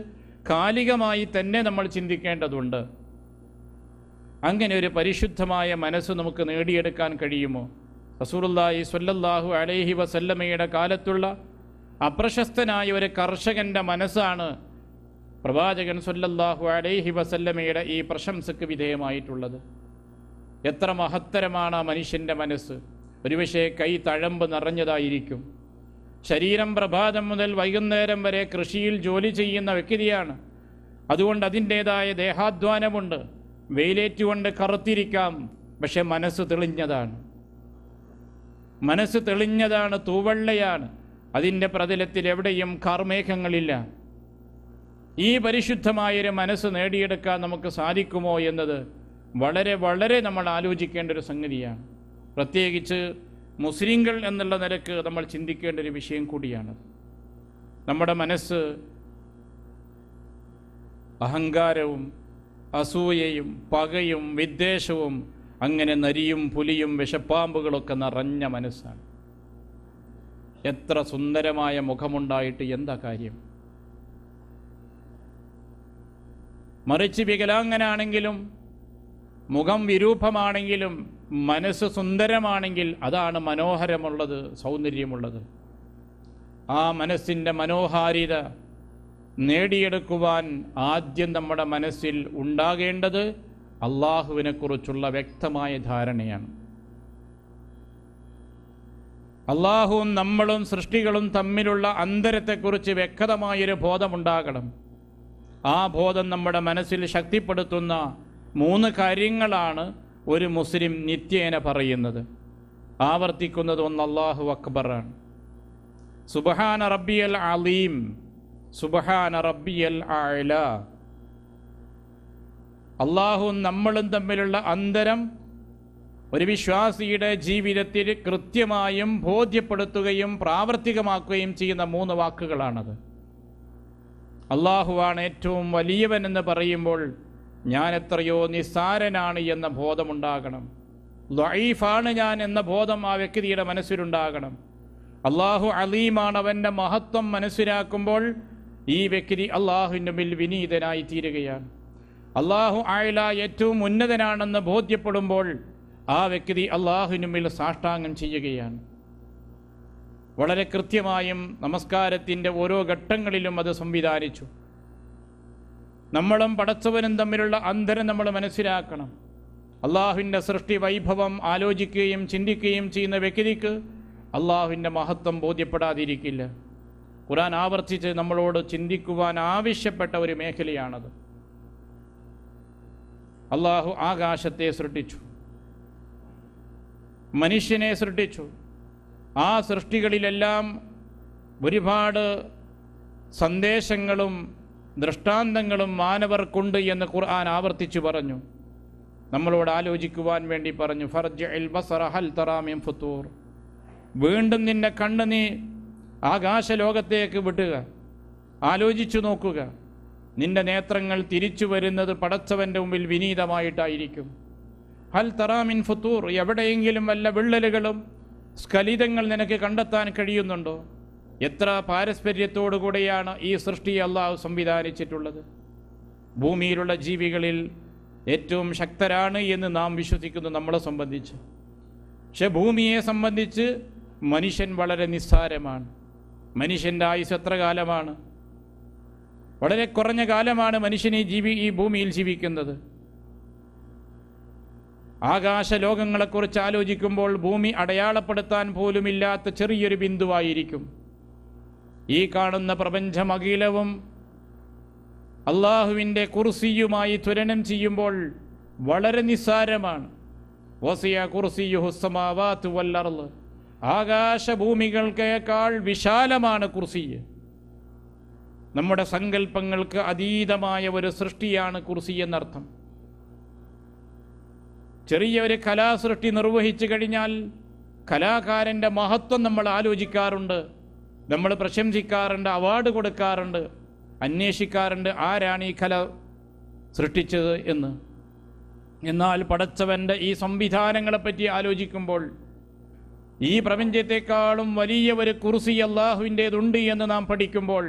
കാലികമായി തന്നെ നമ്മൾ ചിന്തിക്കേണ്ടതുണ്ട്. അങ്ങനെ ഒരു പരിശുദ്ധമായ മനസ്സ് നമുക്ക് നേടിയെടുക്കാൻ കഴിയുമോ? റസൂലുള്ളാഹി സ്വല്ലല്ലാഹു അലൈഹി വസല്ലമയുടെ കാലത്തുള്ള അപ്രശസ്തനായ ഒരു കർഷകൻ്റെ മനസ്സാണ് പ്രവാചകൻ സ്വല്ലല്ലാഹു അലൈഹി വസല്ലമയുടെ ഈ പ്രശംസയ്ക്ക് വിധേയമായിട്ടുള്ളത്. എത്ര മഹത്തരമാണ് ആ മനുഷ്യൻ്റെ മനസ്സ്! ഒരുപക്ഷേ കൈ തഴമ്പ് നിറഞ്ഞതായിരിക്കും. ശരീരം പ്രഭാതം മുതൽ വൈകുന്നേരം വരെ കൃഷിയിൽ ജോലി ചെയ്യുന്ന വ്യക്തിയാണ്. അതുകൊണ്ട് അതിൻ്റേതായ ദേഹാധ്വാനമുണ്ട്. വെയിലേറ്റുകൊണ്ട് കറുത്തിരിക്കാം, പക്ഷെ മനസ്സ് തെളിഞ്ഞതാണ്. മനസ്സ് തെളിഞ്ഞതാണ്, തൂവെള്ളയാണ്. അതിൻ്റെ പ്രതലത്തിൽ എവിടെയും കാർമേഘങ്ങളില്ല. ഈ പരിശുദ്ധമായൊരു മനസ്സ് നേടിയെടുക്കാൻ നമുക്ക് സാധിക്കുമോ എന്നത് വളരെ വളരെ നമ്മൾ ആലോചിക്കേണ്ട ഒരു സംഗതിയാണ്. പ്രത്യേകിച്ച് മുസ്ലിങ്ങൾ എന്നുള്ള നിലക്ക് നമ്മൾ ചിന്തിക്കേണ്ട ഒരു വിഷയം കൂടിയാണ്. നമ്മുടെ മനസ്സ് അഹങ്കാരവും അസൂയയും പകയും വിദ്വേഷവും അങ്ങനെ നരിയും പുലിയും വിഷപ്പാമ്പുകളൊക്കെ നിറഞ്ഞ മനസ്സാണ്. എത്ര സുന്ദരമായ മുഖമുണ്ടായിട്ട് എന്താ കാര്യം? മറിച്ച് വികലാംഗനാണെങ്കിലും മുഖം വിരൂപമാണെങ്കിലും മനസ്സ് സുന്ദരമാണെങ്കിൽ അതാണ് മനോഹരമുള്ളത്, സൗന്ദര്യമുള്ളത്. ആ മനസ്സിൻ്റെ മനോഹാരിത നേടിയെടുക്കുവാൻ ആദ്യം നമ്മുടെ മനസ്സിൽ ഉണ്ടാകേണ്ടത് അള്ളാഹുവിനെക്കുറിച്ചുള്ള വ്യക്തമായ ധാരണയാണ്. അള്ളാഹുവും നമ്മളും സൃഷ്ടികളും തമ്മിലുള്ള അന്തരത്തെക്കുറിച്ച് വ്യക്തമായൊരു ബോധമുണ്ടാകണം. ആ ബോധം നമ്മുടെ മനസ്സിൽ ശക്തിപ്പെടുത്തുന്ന 3 കാര്യങ്ങളാണ് ഒരു മുസ്ലിം നിത്യേന പറയുന്നത്, ആവർത്തിക്കുന്നത്. ഒന്ന് അല്ലാഹു അക്ബറാണ്. സുബ്ഹാന റബ്ബിയൽ അലീം, സുബ്ഹാന റബ്ബിയൽ അഅല. അള്ളാഹുവും നമ്മളും തമ്മിലുള്ള അന്തരം ഒരു വിശ്വാസിയുടെ ജീവിതത്തിൽ കൃത്യമായും ബോധ്യപ്പെടുത്തുകയും പ്രാവർത്തികമാക്കുകയും ചെയ്യുന്ന 3 വാക്കുകളാണത്. അള്ളാഹുവാണ് ഏറ്റവും വലിയവൻ എന്ന് പറയുമ്പോൾ ഞാൻ എത്രയോ നിസ്സാരനാണ് എന്ന ബോധമുണ്ടാകണം. ദഈഫാണ് ഞാൻ എന്ന ബോധം ആ വ്യക്തിയുടെ മനസ്സിലുണ്ടാകണം. അള്ളാഹു അലീമാണ്, അവൻ്റെ മഹത്വം മനസ്സിലാക്കുമ്പോൾ ഈ വ്യക്തി അള്ളാഹുവിൻ്റെ മുമ്പിൽ വിനീതനായി തീരുകയാണ്. അള്ളാഹു അഅല ഏറ്റവും ഉന്നതനാണെന്ന് ബോധ്യപ്പെടുമ്പോൾ ആ വ്യക്തി അള്ളാഹുവിന് മുമ്പിൽ സാഷ്ടാംഗം ചെയ്യുകയാണ്. വളരെ കൃത്യമായും നമസ്കാരത്തിൻ്റെ ഓരോ ഘട്ടങ്ങളിലും അത് സംവിധാനിച്ചു. നമ്മളും പടച്ചവനും തമ്മിലുള്ള അന്തരം നമ്മൾ മനസ്സിലാക്കണം. അള്ളാഹുവിൻ്റെ സൃഷ്ടി വൈഭവം ആലോചിക്കുകയും ചിന്തിക്കുകയും ചെയ്യുന്ന വ്യക്തിക്ക് അള്ളാഹുവിൻ്റെ മഹത്വം ബോധ്യപ്പെടാതിരിക്കില്ല. ഖുർആൻ ആവർത്തിച്ച് നമ്മളോട് ചിന്തിക്കുവാൻ ആവശ്യപ്പെട്ട ഒരു മേഖലയാണത്. അള്ളാഹു ആകാശത്തെ സൃഷ്ടിച്ചു, മനുഷ്യനെ സൃഷ്ടിച്ചു. ആ സൃഷ്ടികളിലെല്ലാം ഒരുപാട് സന്ദേശങ്ങളും ദൃഷ്ടാന്തങ്ങളും മാനവർക്കുണ്ട് എന്ന് ഖുർആൻ ആവർത്തിച്ചു പറഞ്ഞു. നമ്മളോട് ആലോചിക്കുവാൻ വേണ്ടി പറഞ്ഞു. ഫർജിഇൽ ബസറ ഹൽ തറാ മിൻ ഫുതൂർ. വീണ്ടും നിന്റെ കണ്ണ് നീ ആകാശലോകത്തേക്ക് വിടുക, ആലോചിച്ചു നോക്കുക. നിന്റെ നേത്രങ്ങൾ തിരിച്ചു വരുന്നത് പടച്ചവൻ്റെ മുമ്പിൽ വിനീതമായിട്ടായിരിക്കും. ഹൽ തറാ മിൻ ഫുതൂർ. എവിടെയെങ്കിലും വല്ല വിള്ളലുകളും സ്ഖലിതങ്ങൾ നിനക്ക് കണ്ടെത്താൻ കഴിയുന്നുണ്ടോ? എത്ര പാരസ്പര്യത്തോടുകൂടിയാണ് ഈ സൃഷ്ടിയെ അള്ളാഹു സംവിധാനിച്ചിട്ടുള്ളത്. ഭൂമിയിലുള്ള ജീവികളിൽ ഏറ്റവും ശക്തരാണ് എന്ന് നാം വിശ്വസിക്കുന്നു നമ്മളെ സംബന്ധിച്ച്. പക്ഷെ ഭൂമിയെ സംബന്ധിച്ച് മനുഷ്യൻ വളരെ നിസ്സാരമാണ്. മനുഷ്യൻ്റെ ആയുസ് എത്ര കാലമാണ്? വളരെ കുറഞ്ഞ കാലമാണ് മനുഷ്യൻ ഈ ഭൂമിയിൽ ജീവിക്കുന്നത്. ആകാശലോകങ്ങളെക്കുറിച്ച് ആലോചിക്കുമ്പോൾ ഭൂമി അടയാളപ്പെടുത്താൻ പോലുമില്ലാത്ത ചെറിയൊരു ബിന്ദുവായിരിക്കും. ഈ കാണുന്ന പ്രപഞ്ചമഖിലവും അള്ളാഹുവിൻ്റെ കുർസിയുമായി തുലനം ചെയ്യുമ്പോൾ വളരെ നിസ്സാരമാണ്. വസിയ കുർസിയുഹു സ്സമാവാതു വൽ അർള്. ആകാശഭൂമികൾക്കേക്കാൾ വിശാലമാണ് കുർസി. നമ്മുടെ സങ്കല്പങ്ങൾക്ക് അതീതമായ ഒരു സൃഷ്ടിയാണ് കുർസി എന്നർത്ഥം. ചെറിയൊരു കലാസൃഷ്ടി നിർവഹിച്ചു കഴിഞ്ഞാൽ കലാകാരൻ്റെ മഹത്വം നമ്മൾ ആലോചിക്കാറുണ്ട്, നമ്മൾ പ്രശംസിക്കാറുണ്ട്, അവാർഡ് കൊടുക്കാറുണ്ട്, അന്വേഷിക്കാറുണ്ട് ആരാണ് ഈ കല സൃഷ്ടിച്ചത് എന്ന്. എന്നാൽ പടച്ചവൻ്റെ ഈ സംവിധാനങ്ങളെപ്പറ്റി ആലോചിക്കുമ്പോൾ ഈ പ്രപഞ്ചത്തെക്കാളും വലിയ ഒരു കുർസി അള്ളാഹുവിൻ്റേതുണ്ട് എന്ന് നാം പഠിക്കുമ്പോൾ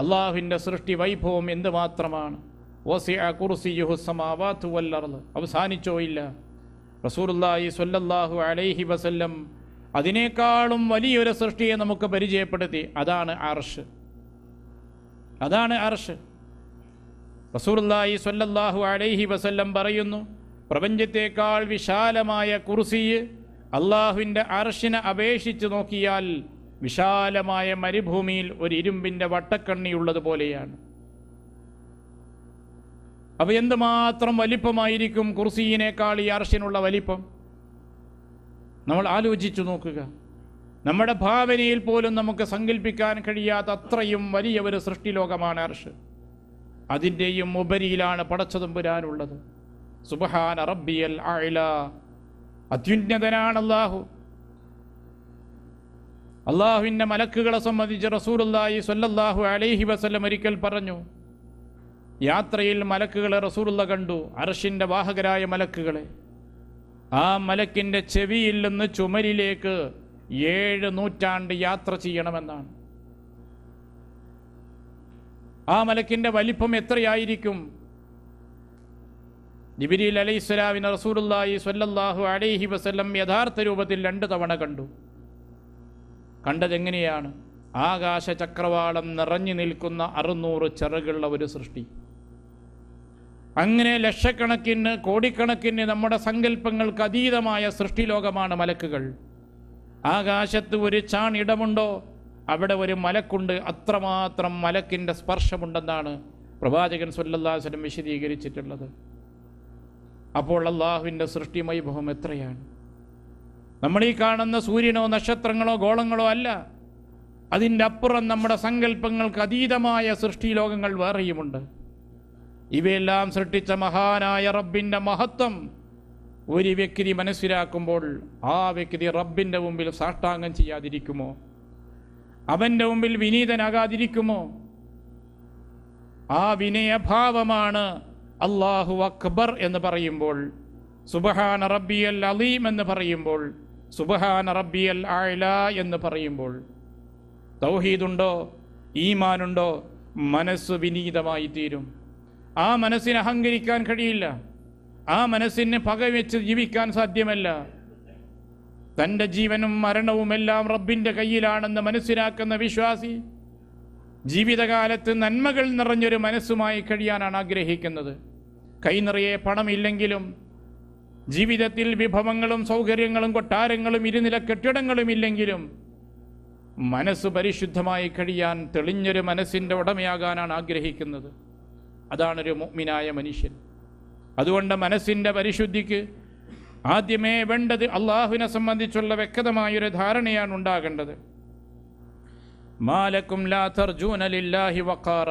അള്ളാഹുവിൻ്റെ സൃഷ്ടി വൈഭവം എന്തുമാത്രമാണ്. വസിഅ കുർസിയുഹു സ്സമാവാതു വൽ അർള്. അവസാനിച്ചോ ഇല്ല. റസൂലുള്ളാഹി സ്വല്ലല്ലാഹു അലൈഹി വസല്ലം അതിനേക്കാളും വലിയൊരു സൃഷ്ടിയെ നമുക്ക് പരിചയപ്പെടുത്തി. അതാണ് അർശ്. അതാണ് അർശ്. റസൂലുള്ളാഹി സ്വല്ലല്ലാഹു അലൈഹി വസല്ലം പറയുന്നു, പ്രപഞ്ചത്തേക്കാൾ വിശാലമായ കുർസി അള്ളാഹുവിൻ്റെ അർശിനെ അപേക്ഷിച്ച് നോക്കിയാൽ വിശാലമായ മരുഭൂമിയിൽ ഒരു ഇരുമ്പിൻ്റെ വട്ടക്കണ്ണിയുള്ളതുപോലെയാണ്. അപ്പോൾ എന്തുമാത്രം വലിപ്പമായിരിക്കും കുർസിയിനേക്കാൾ ഈ അർശിനുള്ള വലിപ്പം? നമ്മൾ ആലോചിച്ചു നോക്കുക. നമ്മുടെ ഭാവനയിൽ പോലും നമുക്ക് സങ്കല്പിക്കാൻ കഴിയാത്ത അത്രയും വലിയ ഒരു സൃഷ്ടിലോകമാണ് അർശ്. അതിൻ്റെയും ഉപരിയിലാണ് പടച്ചതമ്പുരാനുള്ളത്. സുബ്ഹാന റബ്ബിയൽ അഅല. അത്യുന്നതനാണ് അല്ലാഹു. അള്ളാഹുവിൻ്റെ മലക്കുകളെ സംബന്ധിച്ച് റസൂലുള്ളാഹി സ്വല്ലല്ലാഹു അലൈഹി വസല്ലം ഒരിക്കൽ പറഞ്ഞു, യാത്രയിൽ മലക്കുകളെ റസൂലുള്ള കണ്ടു, അർശിൻ്റെ വാഹകരായ മലക്കുകളെ. ആ മലക്കിൻ്റെ ചെവിയിൽ നിന്ന് ചുമരിലേക്ക് 7 നൂറ്റാണ്ട് യാത്ര ചെയ്യണമെന്നാണ്. ആ മലക്കിൻ്റെ വലിപ്പം എത്രയായിരിക്കും? ജിബ്രീൽ അലൈഹിസ്സലാമിനെ റസൂലുള്ളാഹി സ്വല്ലല്ലാഹു അലൈഹി വസല്ലം യഥാർത്ഥ രൂപത്തിൽ 2 തവണ കണ്ടു. കണ്ടതെങ്ങനെയാണ്? ആകാശ ചക്രവാളം നിറഞ്ഞു നിൽക്കുന്ന 600 ചിറകുള്ള ഒരു സൃഷ്ടി. അങ്ങനെ ലക്ഷക്കണക്കിന് കോടിക്കണക്കിന് നമ്മുടെ സങ്കല്പങ്ങൾക്ക് അതീതമായ സൃഷ്ടിലോകമാണ് മലക്കുകൾ. ആകാശത്ത് ഒരു ചാണിടമുണ്ടോ അവിടെ ഒരു മലക്കുണ്ട്. അത്രമാത്രം മലക്കിൻ്റെ സ്പർശമുണ്ടെന്നാണ് പ്രവാചകൻ സല്ലല്ലാഹു അലൈഹി വസല്ലം വിശദീകരിച്ചിട്ടുള്ളത്. അപ്പോൾ അള്ളാഹുവിൻ്റെ സൃഷ്ടി വൈഭവം എത്രയാണ്! നമ്മൾ ഈ കാണുന്ന സൂര്യനോ നക്ഷത്രങ്ങളോ ഗോളങ്ങളോ അല്ല, അതിൻ്റെ അപ്പുറം നമ്മുടെ സങ്കല്പങ്ങൾക്ക് അതീതമായ സൃഷ്ടിലോകങ്ങൾ വേറെയുമുണ്ട്. ഇവയെല്ലാം സൃഷ്ടിച്ച മഹാനായ റബ്ബിൻ്റെ മഹത്വം ഒരു വ്യക്തി മനസ്സിലാക്കുമ്പോൾ ആ വ്യക്തി റബ്ബിൻ്റെ മുമ്പിൽ സാഷ്ടാംഗം ചെയ്യാതിരിക്കുമോ? അവൻ്റെ മുമ്പിൽ വിനീതനാകാതിരിക്കുമോ? ആ വിനയഭാവമാണ് അല്ലാഹു അക്ബർ എന്ന് പറയുമ്പോൾ, സുബ്ഹാന റബ്ബിയൽ അലീം എന്ന് പറയുമ്പോൾ, സുബ്ഹാന റബ്ബിയൽ അഅ്ല എന്ന് പറയുമ്പോൾ. തൗഹീദുണ്ടോ, ഈമാനുണ്ടോ, മനസ്സ് വിനീതമായി തീരും. ആ മനസ്സിന് അഹങ്കരിക്കാൻ കഴിയില്ല. ആ മനസ്സിന് പകവെച്ച് ജീവിക്കാൻ സാധ്യമല്ല. തൻ്റെ ജീവനും മരണവുമെല്ലാം റബ്ബിൻ്റെ കയ്യിലാണെന്ന് മനസ്സിലാക്കുന്ന വിശ്വാസി ജീവിതകാലത്ത് നന്മകൾ നിറഞ്ഞൊരു മനസ്സുമായി കഴിയാനാണ് ആഗ്രഹിക്കുന്നത്. കൈ നിറയെ പണമില്ലെങ്കിലും, ജീവിതത്തിൽ വിഭവങ്ങളും സൗകര്യങ്ങളും കൊട്ടാരങ്ങളും ഇരുനില കെട്ടിടങ്ങളും ഇല്ലെങ്കിലും, മനസ്സ് പരിശുദ്ധമായി കഴിയാൻ തെളിഞ്ഞൊരു മനസ്സിൻ്റെ ഉടമയാകാനാണ് ആഗ്രഹിക്കുന്നത്. അതാണൊരു മുഅ്മിനായ മനുഷ്യൻ. അതുകൊണ്ട് മനസ്സിൻ്റെ പരിശുദ്ധിക്ക് ആദ്യമേ വേണ്ടത് അള്ളാഹുവിനെ സംബന്ധിച്ചുള്ള വ്യക്തമായൊരു ധാരണയാണ് ഉണ്ടാകേണ്ടത്. മാലക്കും ലാ തർജൂന ലില്ലാഹി വഖാറ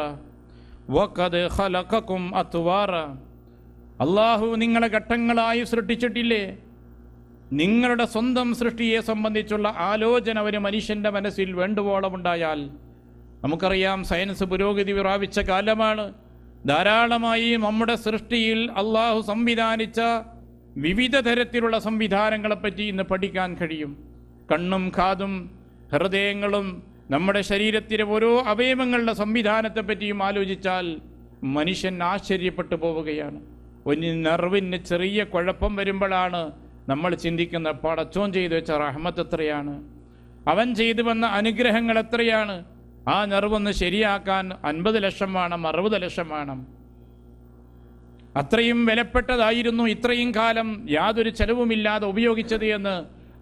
വഖദ് ഖലഖകും അത്വാറ. അള്ളാഹു നിങ്ങളെ ഘട്ടങ്ങളായി സൃഷ്ടിച്ചിട്ടില്ലേ? നിങ്ങളുടെ സ്വന്തം സൃഷ്ടിയെ സംബന്ധിച്ചുള്ള ആലോചന ഒരു മനുഷ്യൻ്റെ മനസ്സിൽ വേണ്ടുവോളമുണ്ടായാൽ, നമുക്കറിയാം സയൻസ് പുരോഗതി പ്രാപിച്ച കാലമാണ്. ധാരാളമായി നമ്മുടെ സൃഷ്ടിയിൽ അള്ളാഹു സംവിധാനിച്ച വിവിധ തരത്തിലുള്ള സംവിധാനങ്ങളെപ്പറ്റി ഇന്ന് പഠിക്കാൻ കഴിയും. കണ്ണും കാതും ഹൃദയങ്ങളും നമ്മുടെ ശരീരത്തിലെ ഓരോ അവയവങ്ങളുടെ സംവിധാനത്തെപ്പറ്റിയും ആലോചിച്ചാൽ മനുഷ്യൻ ആശ്ചര്യപ്പെട്ടു പോവുകയാണ്. ഒരു നെർവിന് ചെറിയ കുഴപ്പം വരുമ്പോഴാണ് നമ്മൾ ചിന്തിക്കുന്ന പടച്ചോൻ ചെയ്തു വെച്ച റഹ്മത്ത് എത്രയാണ്, അവൻ ചെയ്തു വന്ന അനുഗ്രഹങ്ങൾ എത്രയാണ്. ആ നെർവൊന്ന് ശരിയാക്കാൻ 50 ലക്ഷം വേണം, 60 ലക്ഷം വേണം. അത്രയും വിലപ്പെട്ടതായിരുന്നു ഇത്രയും കാലം യാതൊരു ചെലവുമില്ലാതെ ഉപയോഗിച്ചത് എന്ന്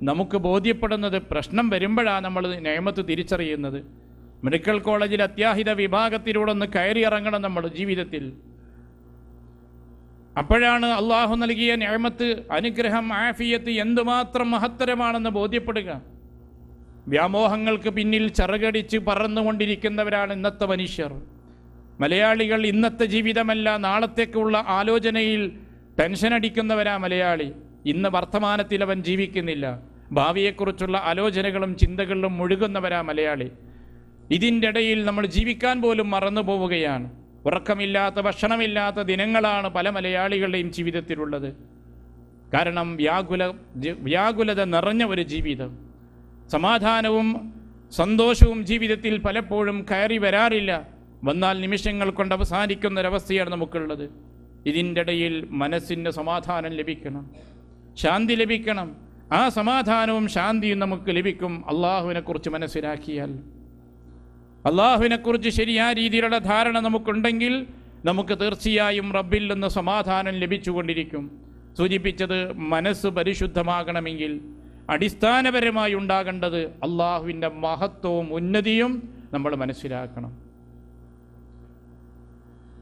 നമുക്ക് ബോധ്യപ്പെടുന്നത് പ്രശ്നം വരുമ്പോഴാണ് നമ്മൾ നിഅമത്ത് തിരിച്ചറിയുന്നത്. മെഡിക്കൽ കോളേജിൽ അത്യാഹിത വിഭാഗത്തിലൂടെ ഒന്ന് കയറി ഇറങ്ങണം നമ്മൾ ജീവിതത്തിൽ. അപ്പോഴാണ് അള്ളാഹു നൽകിയ നിഅമത്ത്, അനുഗ്രഹം, ആഫിയത്ത് എന്തുമാത്രം മഹത്തരമാണെന്ന് ബോധ്യപ്പെടുക. വ്യാമോഹങ്ങൾക്ക് പിന്നിൽ ചിറകടിച്ച് പറന്നുകൊണ്ടിരിക്കുന്നവരാണ് ഇന്നത്തെ മനുഷ്യർ. മലയാളികൾ ഇന്നത്തെ ജീവിതമല്ല നാളത്തേക്കുള്ള ആലോചനയിൽ ടെൻഷൻ അടിക്കുന്നവരാ മലയാളി. ഇന്ന് വർത്തമാനത്തിൽ അവൻ ജീവിക്കുന്നില്ല. ഭാവിയെക്കുറിച്ചുള്ള ആലോചനകളും ചിന്തകളിലും മുഴുകുന്നവരാ മലയാളി. ഇതിൻ്റെ ഇടയിൽ നമ്മൾ ജീവിക്കാൻ പോലും മറന്നു പോവുകയാണ്. ഉറക്കമില്ലാത്ത, ഭക്ഷണമില്ലാത്ത ദിനങ്ങളാണ് പല മലയാളികളുടെയും ജീവിതത്തിലുള്ളത്. കാരണം വ്യാകുലത നിറഞ്ഞ ഒരു ജീവിതം. സമാധാനവും സന്തോഷവും ജീവിതത്തിൽ പലപ്പോഴും കയറി വരാറില്ല. വന്നാൽ നിമിഷങ്ങൾ കൊണ്ട് അവസാനിക്കുന്നൊരവസ്ഥയാണ് നമുക്കുള്ളത്. ഇതിൻ്റെ ഇടയിൽ മനസ്സിൻ്റെ സമാധാനം ലഭിക്കണം, ശാന്തി ലഭിക്കണം. ആ സമാധാനവും ശാന്തിയും നമുക്ക് ലഭിക്കും അള്ളാഹുവിനെക്കുറിച്ച് മനസ്സിലാക്കിയാൽ. അള്ളാഹുവിനെക്കുറിച്ച് ശരിയായ രീതിയിലുള്ള ധാരണ നമുക്കുണ്ടെങ്കിൽ നമുക്ക് തീർച്ചയായും റബ്ബിൽ നിന്ന് സമാധാനം ലഭിച്ചുകൊണ്ടിരിക്കും. സൂചിപ്പിച്ചത് മനസ്സ് പരിശുദ്ധമാകണമെങ്കിൽ അടിസ്ഥാനപരമായി ഉണ്ടാകേണ്ടത് അള്ളാഹുവിൻ്റെ മഹത്വവും ഉന്നതിയും നമ്മൾ മനസ്സിലാക്കണം.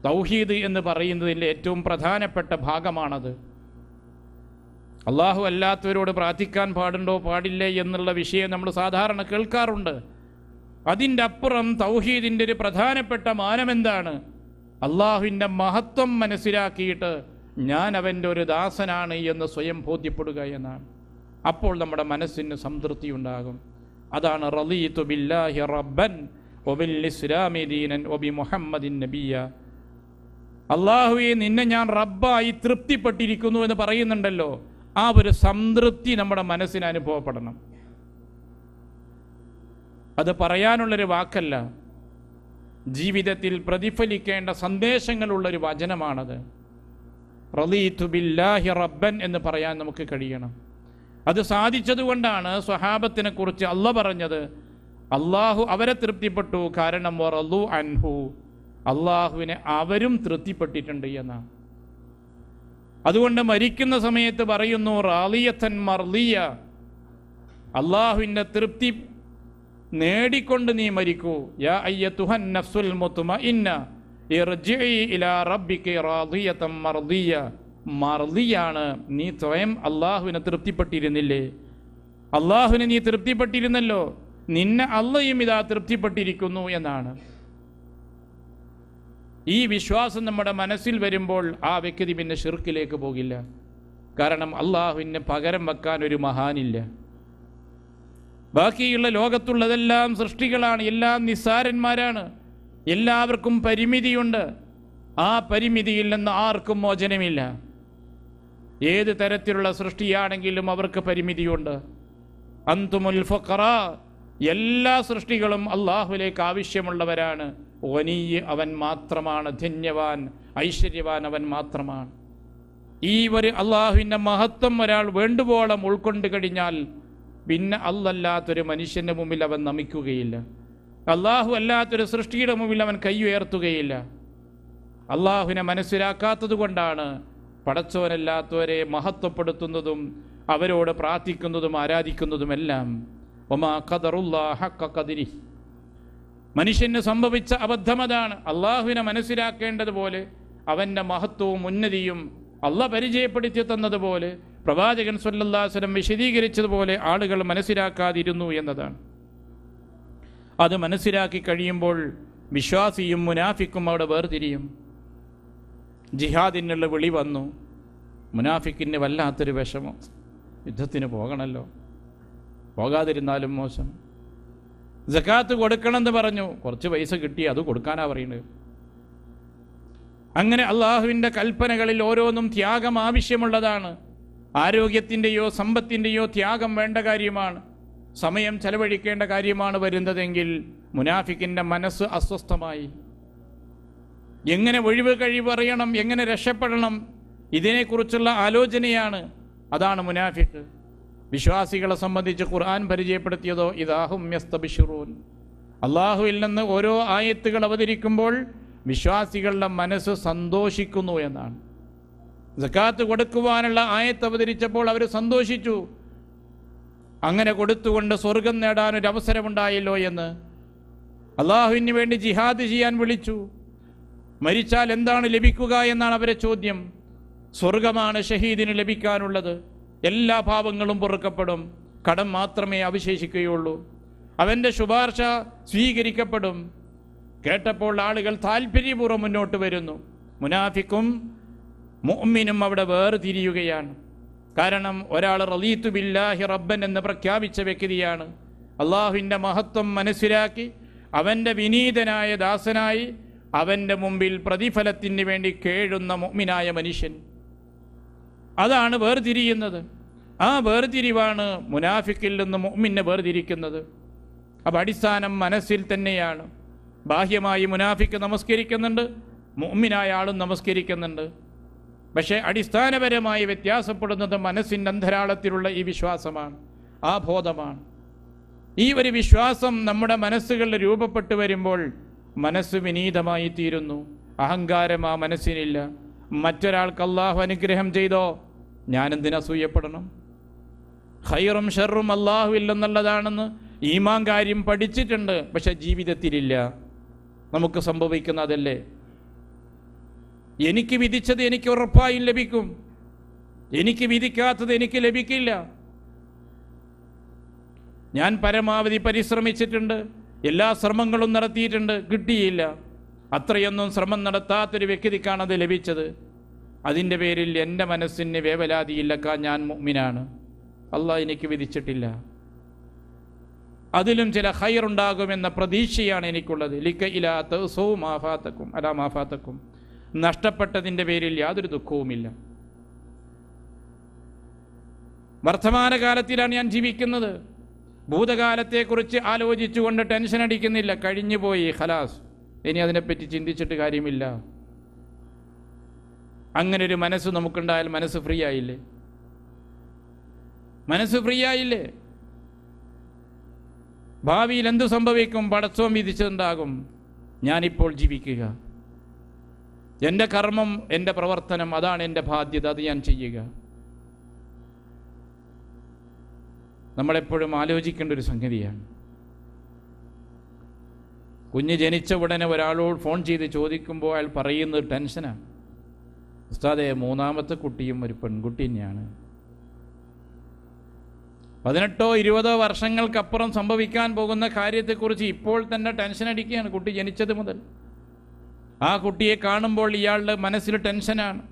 തൗഹീദ് എന്ന് പറയുന്നതിൻ്റെ ഏറ്റവും പ്രധാനപ്പെട്ട ഭാഗമാണത്. അള്ളാഹു അല്ലാത്തവരോട് പ്രാർത്ഥിക്കാൻ പാടുണ്ടോ പാടില്ലേ എന്നുള്ള വിഷയം നമ്മൾ സാധാരണ കേൾക്കാറുണ്ട്. അതിൻ്റെ അപ്പുറം തൗഹീദിൻ്റെ ഒരു പ്രധാനപ്പെട്ട മാനമെന്താണ്? അള്ളാഹുവിൻ്റെ മഹത്വം മനസ്സിലാക്കിയിട്ട് ഞാൻ അവൻ്റെ ഒരു ദാസനാണ് എന്ന് സ്വയം ബോധ്യപ്പെടുക എന്നാണ്. അപ്പോൾ നമ്മുടെ മനസ്സിന് സംതൃപ്തി ഉണ്ടാകും. അതാണ് റളീതു ബില്ലാഹി റബ്ബൻ വബിൽ ഇസ്ലാമി ദീനൻ വബി മുഹമ്മദിൻ നബിയ. അള്ളാഹുവെ നിന്നെ ഞാൻ റബ്ബായി തൃപ്തിപ്പെട്ടിരിക്കുന്നു എന്ന് പറയുന്നുണ്ടല്ലോ, ആ ഒരു സംതൃപ്തി നമ്മുടെ മനസ്സിന് അനുഭവപ്പെടണം. അത് പറയാനുള്ളൊരു വാക്കല്ല, ജീവിതത്തിൽ പ്രതിഫലിക്കേണ്ട സന്ദേശങ്ങളുള്ളൊരു വചനമാണത്. റളീതു ബില്ലാഹി റബ്ബൻ എന്ന് പറയാൻ നമുക്ക് കഴിയണം. അത് സാധിച്ചതുകൊണ്ടാണ് സ്വഹാബത്തിനെ കുറിച്ച് അള്ളാഹ് പറഞ്ഞത്, അള്ളാഹു അവരെ തൃപ്തിപ്പെട്ടു, കാരണം വറളു അൻഹു, അള്ളാഹുവിനെ അവരും തൃപ്തിപ്പെട്ടിട്ടുണ്ട് എന്നാണ്. അതുകൊണ്ട് മരിക്കുന്ന സമയത്ത് പറയുന്നു റാളിയത്തൻ മർലിയ, അള്ളാഹുവിൻ്റെ തൃപ്തി നേടിക്കൊണ്ട് നീ മരിക്കൂ. യാ അയ്യത്തുഹൻ നഫ്സുൽ മുത്മഇന്ന ഇർജിഇ ഇലാ റബ്ബിക റാദിയതൻ മർദിയ. മർദിയാണ്, നീ സ്വയം അള്ളാഹുവിനെ തൃപ്തിപ്പെട്ടിരുന്നില്ലേ? അള്ളാഹുവിനെ നീ തൃപ്തിപ്പെട്ടിരുന്നല്ലോ, നിന്നെ അള്ളയും ഇതാ തൃപ്തിപ്പെട്ടിരിക്കുന്നു എന്നാണ്. ഈ വിശ്വാസം നമ്മുടെ മനസ്സിൽ വരുമ്പോൾ ആ വ്യക്തി പിന്നെ ശിർക്കിലേക്ക് പോകില്ല. കാരണം അള്ളാഹുവിന് പകരം വെക്കാൻ ഒരു മഹാനില്ല. ബാക്കിയുള്ള ലോകത്തുള്ളതെല്ലാം സൃഷ്ടികളാണ്, എല്ലാം നിസ്സാരന്മാരാണ്, എല്ലാവർക്കും പരിമിതിയുണ്ട്. ആ പരിമിതിയിൽ നിന്ന് ആർക്കും മോചനമില്ല. ഏത് തരത്തിലുള്ള സൃഷ്ടിയാണെങ്കിലും അവർക്ക് പരിമിതിയുണ്ട്. അന്തുമുൽ ഫഖറാ, എല്ലാ സൃഷ്ടികളും അള്ളാഹുവിലേക്ക് ആവശ്യമുള്ളവരാണ്. വനിയ് അവൻ മാത്രമാണ്, ധന്യവാൻ ഐശ്വര്യവാൻ അവൻ മാത്രമാണ്. ഈ ഒരു അള്ളാഹുവിൻ്റെ മഹത്വം ഒരാൾ വേണ്ടുവോളം ഉൾക്കൊണ്ട് കഴിഞ്ഞാൽ പിന്നെ അല്ലല്ലാത്തൊരു മനുഷ്യൻ്റെ മുമ്പിൽ അവൻ നമിക്കുകയില്ല. അള്ളാഹു അല്ലാത്തൊരു സൃഷ്ടിയുടെ മുമ്പിൽ അവൻ കൈ ഉയർത്തുകയില്ല. അള്ളാഹുവിനെ മനസ്സിലാക്കാത്തത് കൊണ്ടാണ് പടച്ചോനല്ലാത്തവരെ മഹത്വപ്പെടുത്തുന്നതും അവരോട് പ്രാർത്ഥിക്കുന്നതും ആരാധിക്കുന്നതുമെല്ലാം. വമാ ഖദറുല്ലാഹ ഹഖ ഖദരിഹി. മനുഷ്യന് സംഭവിച്ച അബദ്ധമതാണ്. അള്ളാഹുവിനെ മനസ്സിലാക്കേണ്ടതുപോലെ അവൻ്റെ മഹത്വവും ഉന്നതിയും അള്ളാഹ് പരിചയപ്പെടുത്തി തന്നതുപോലെ പ്രവാചകൻ സ്വല്ലല്ലാഹു അലൈഹി വസല്ലം വിശദീകരിച്ചതുപോലെ ആളുകൾ മനസ്സിലാക്കാതിരുന്നു എന്നതാണ്. അത് മനസ്സിലാക്കി കഴിയുമ്പോൾ വിശ്വാസിയും മുനാഫിക്കും അവിടെ വേർതിരിയും. ജിഹാദിനുള്ള വിളി വന്നു, മുനാഫിക്കിന് വല്ലാത്തൊരു വിഷമം. യുദ്ധത്തിന് പോകണമല്ലോ, പോകാതിരുന്നാലും മോശം. സകാത്ത് കൊടുക്കണമെന്ന് പറഞ്ഞു, കുറച്ച് പൈസ കിട്ടി, അത് കൊടുക്കാനാണ് പറയുന്നത്. അങ്ങനെ അള്ളാഹുവിൻ്റെ കൽപ്പനകളിൽ ഓരോന്നും ത്യാഗം ആവശ്യമുള്ളതാണ്. ആരോഗ്യത്തിൻ്റെയോ സമ്പത്തിൻ്റെയോ ത്യാഗം വേണ്ട കാര്യമാണ്, സമയം ചെലവഴിക്കേണ്ട കാര്യമാണ് വരുന്നതെങ്കിൽ മുനാഫിക്കിൻ്റെ മനസ്സ് അസ്വസ്ഥമായി. എങ്ങനെ ഒഴിവ് കഴിവറിയണം, എങ്ങനെ രക്ഷപ്പെടണം, ഇതിനെക്കുറിച്ചുള്ള ആലോചനയാണ്. അതാണ് മുനാഫിക്ക്. വിശ്വാസികളെ സംബന്ധിച്ച് ഖുർആൻ പരിചയപ്പെടുത്തിയതോ ഇദാഹും യസ്തബിശിറൂൻ. അള്ളാഹുവിൽ നിന്ന് ഓരോ ആയത്തുകൾ അവതരിക്കുമ്പോൾ വിശ്വാസികളുടെ മനസ്സ് സന്തോഷിക്കുന്നു എന്നാണ്. സകാത്ത് കൊടുക്കുവാനുള്ള ആയത്ത് അവതരിച്ചപ്പോൾ അവർ സന്തോഷിച്ചു. അങ്ങനെ കൊടുത്തുകൊണ്ട് സ്വർഗം നേടാനൊരു അവസരമുണ്ടായല്ലോ എന്ന്. അള്ളാഹുവിന് വേണ്ടി ജിഹാദ് ചെയ്യാൻ വിളിച്ചു. മരിച്ചാൽ എന്താണ് ലഭിക്കുക എന്നാണ് അവരെ ചോദ്യം. സ്വർഗമാണ് ഷഹീദിന് ലഭിക്കാനുള്ളത്. എല്ലാ പാപങ്ങളും പൊറുക്കപ്പെടും, കടം മാത്രമേ അവശേഷിക്കുകയുള്ളൂ, അവൻ്റെ ശുപാർശ സ്വീകരിക്കപ്പെടും. കേട്ടപ്പോൾ ആളുകൾ താല്പര്യപൂർവ്വം മുന്നോട്ട് വരുന്നു. മുനാഫിക്കും മുഅ്മിനും അവിടെ വേർതിരിയുകയാണ്. കാരണം ഒരാൾ റളീതു ബില്ലാഹി റബ്ബൻ എന്ന് പ്രഖ്യാപിച്ച വ്യക്തിയാണ്. അള്ളാഹുവിൻ്റെ മഹത്വം മനസ്സിലാക്കി അവൻ്റെ വിനീതനായ ദാസനായി അവൻ്റെ മുമ്പിൽ പ്രതിഫലത്തിന് വേണ്ടി കേഴുന്ന മുഅ്മിനായ മനുഷ്യൻ. അതാണ് വേർതിരിയുന്നത്. ആ വേർതിരിവാണ് മുനാഫിക്കിൽ നിന്ന് മുഅ്മിനെ വേർതിരിക്കുന്നത്. അപ്പം അടിസ്ഥാനം മനസ്സിൽ തന്നെയാണ്. ബാഹ്യമായി മുനാഫിക്ക് നമസ്കരിക്കുന്നുണ്ട്, മുഅ്മിനായ ആളും നമസ്കരിക്കുന്നുണ്ട്. പക്ഷേ അടിസ്ഥാനപരമായി വ്യത്യാസപ്പെടുന്നത് മനസ്സിൻ്റെ അന്തരാളത്തിലുള്ള ഈ വിശ്വാസമാണ്, ആ ബോധമാണ്. ഈ ഒരു വിശ്വാസം നമ്മുടെ മനസ്സുകളിൽ രൂപപ്പെട്ടു വരുമ്പോൾ മനസ്സ് വിനീതമായി തീരുന്നു. അഹങ്കാരം ആ മനസ്സിനില്ല. മറ്റൊരാൾക്ക് അള്ളാഹു അനുഗ്രഹം ചെയ്തോ ഞാനെന്തിനാ അസൂയപ്പെടണം? ഖൈറും ഷർറും അള്ളാഹുവിൽ നിന്നുള്ളതാണെന്ന് ഈമാൻ കാര്യം പഠിച്ചിട്ടുണ്ട്, പക്ഷെ ജീവിതത്തിലില്ല. നമുക്ക് സംഭവിക്കുന്ന അതല്ലേ. എനിക്ക് വിധിച്ചത് എനിക്ക് ഉറപ്പായും ലഭിക്കും, എനിക്ക് വിധിക്കാത്തത് എനിക്ക് ലഭിക്കില്ല. ഞാൻ പരമാവധി പരിശ്രമിച്ചിട്ടുണ്ട്, എല്ലാ ശ്രമങ്ങളും നടത്തിയിട്ടുണ്ട്, കിട്ടിയില്ല. അത്രയൊന്നും ശ്രമം നടത്താത്തൊരു വ്യക്തിക്കാണ് അത് ലഭിച്ചത്. അതിൻ്റെ പേരിൽ എൻ്റെ മനസ്സിന് വേവലാതിയില്ലക്കാ ഞാൻ മുഅ്മിനാണ്, അള്ളാഹ് എനിക്ക് വിധിച്ചിട്ടില്ല. അതിലും ചില ഖൈറുണ്ടാകുമെന്ന പ്രതീക്ഷയാണ് എനിക്കുള്ളത്. ലിക ഇലാ തൗസൂ മാഫാതക്കും അലാ മാഫാതക്കും. നഷ്ടപ്പെട്ടതിൻ്റെ പേരിൽ യാതൊരു ദുഃഖവുമില്ല. വർത്തമാനകാലത്തിലാണ് ഞാൻ ജീവിക്കുന്നത്. ഭൂതകാലത്തെക്കുറിച്ച് ആലോചിച്ചുകൊണ്ട് ടെൻഷൻ അടിക്കുന്നില്ല. കഴിഞ്ഞുപോയി, ഖലാസ്, ഇനി അതിനെപ്പറ്റി ചിന്തിച്ചിട്ട് കാര്യമില്ല. അങ്ങനെ ഒരു മനസ്സ് നമുക്കുണ്ടായാൽ മനസ്സ് ഫ്രീ ആയില്ലേ? മനസ്സ് ഫ്രീ ആയില്ലേ? ഭാവിയിൽ എന്തു സംഭവിക്കും? പടച്ചോൻ വിധിച്ചതുണ്ടാകും. ഞാനിപ്പോൾ ജീവിക്കുക, എൻ്റെ കർമ്മം, എൻ്റെ പ്രവർത്തനം, അതാണ് എൻ്റെ ബാധ്യത, അത് ഞാൻ ചെയ്യുക. നമ്മളെപ്പോഴും ആലോചിക്കേണ്ട ഒരു സംഗതിയാണ്. കുഞ്ഞ് ജനിച്ച ഉടനെ ഒരാളോട് ഫോൺ ചെയ്ത് ചോദിക്കുമ്പോൾ അയാൾ പറയുന്നത് ടെൻഷനാണ്. ഉസ്താദേ, 3ാമത്തെ കുട്ടിയും ഒരു പെൺകുട്ടി തന്നെയാണ്. 18-20 വർഷങ്ങൾക്കപ്പുറം സംഭവിക്കാൻ പോകുന്ന കാര്യത്തെക്കുറിച്ച് ഇപ്പോൾ തന്നെ ടെൻഷൻ അടിക്കുകയാണ് കുട്ടി ജനിച്ചത് മുതൽ. ആ കുട്ടിയെ കാണുമ്പോൾ ഇയാളുടെ മനസ്സിൽ ടെൻഷനാണ്.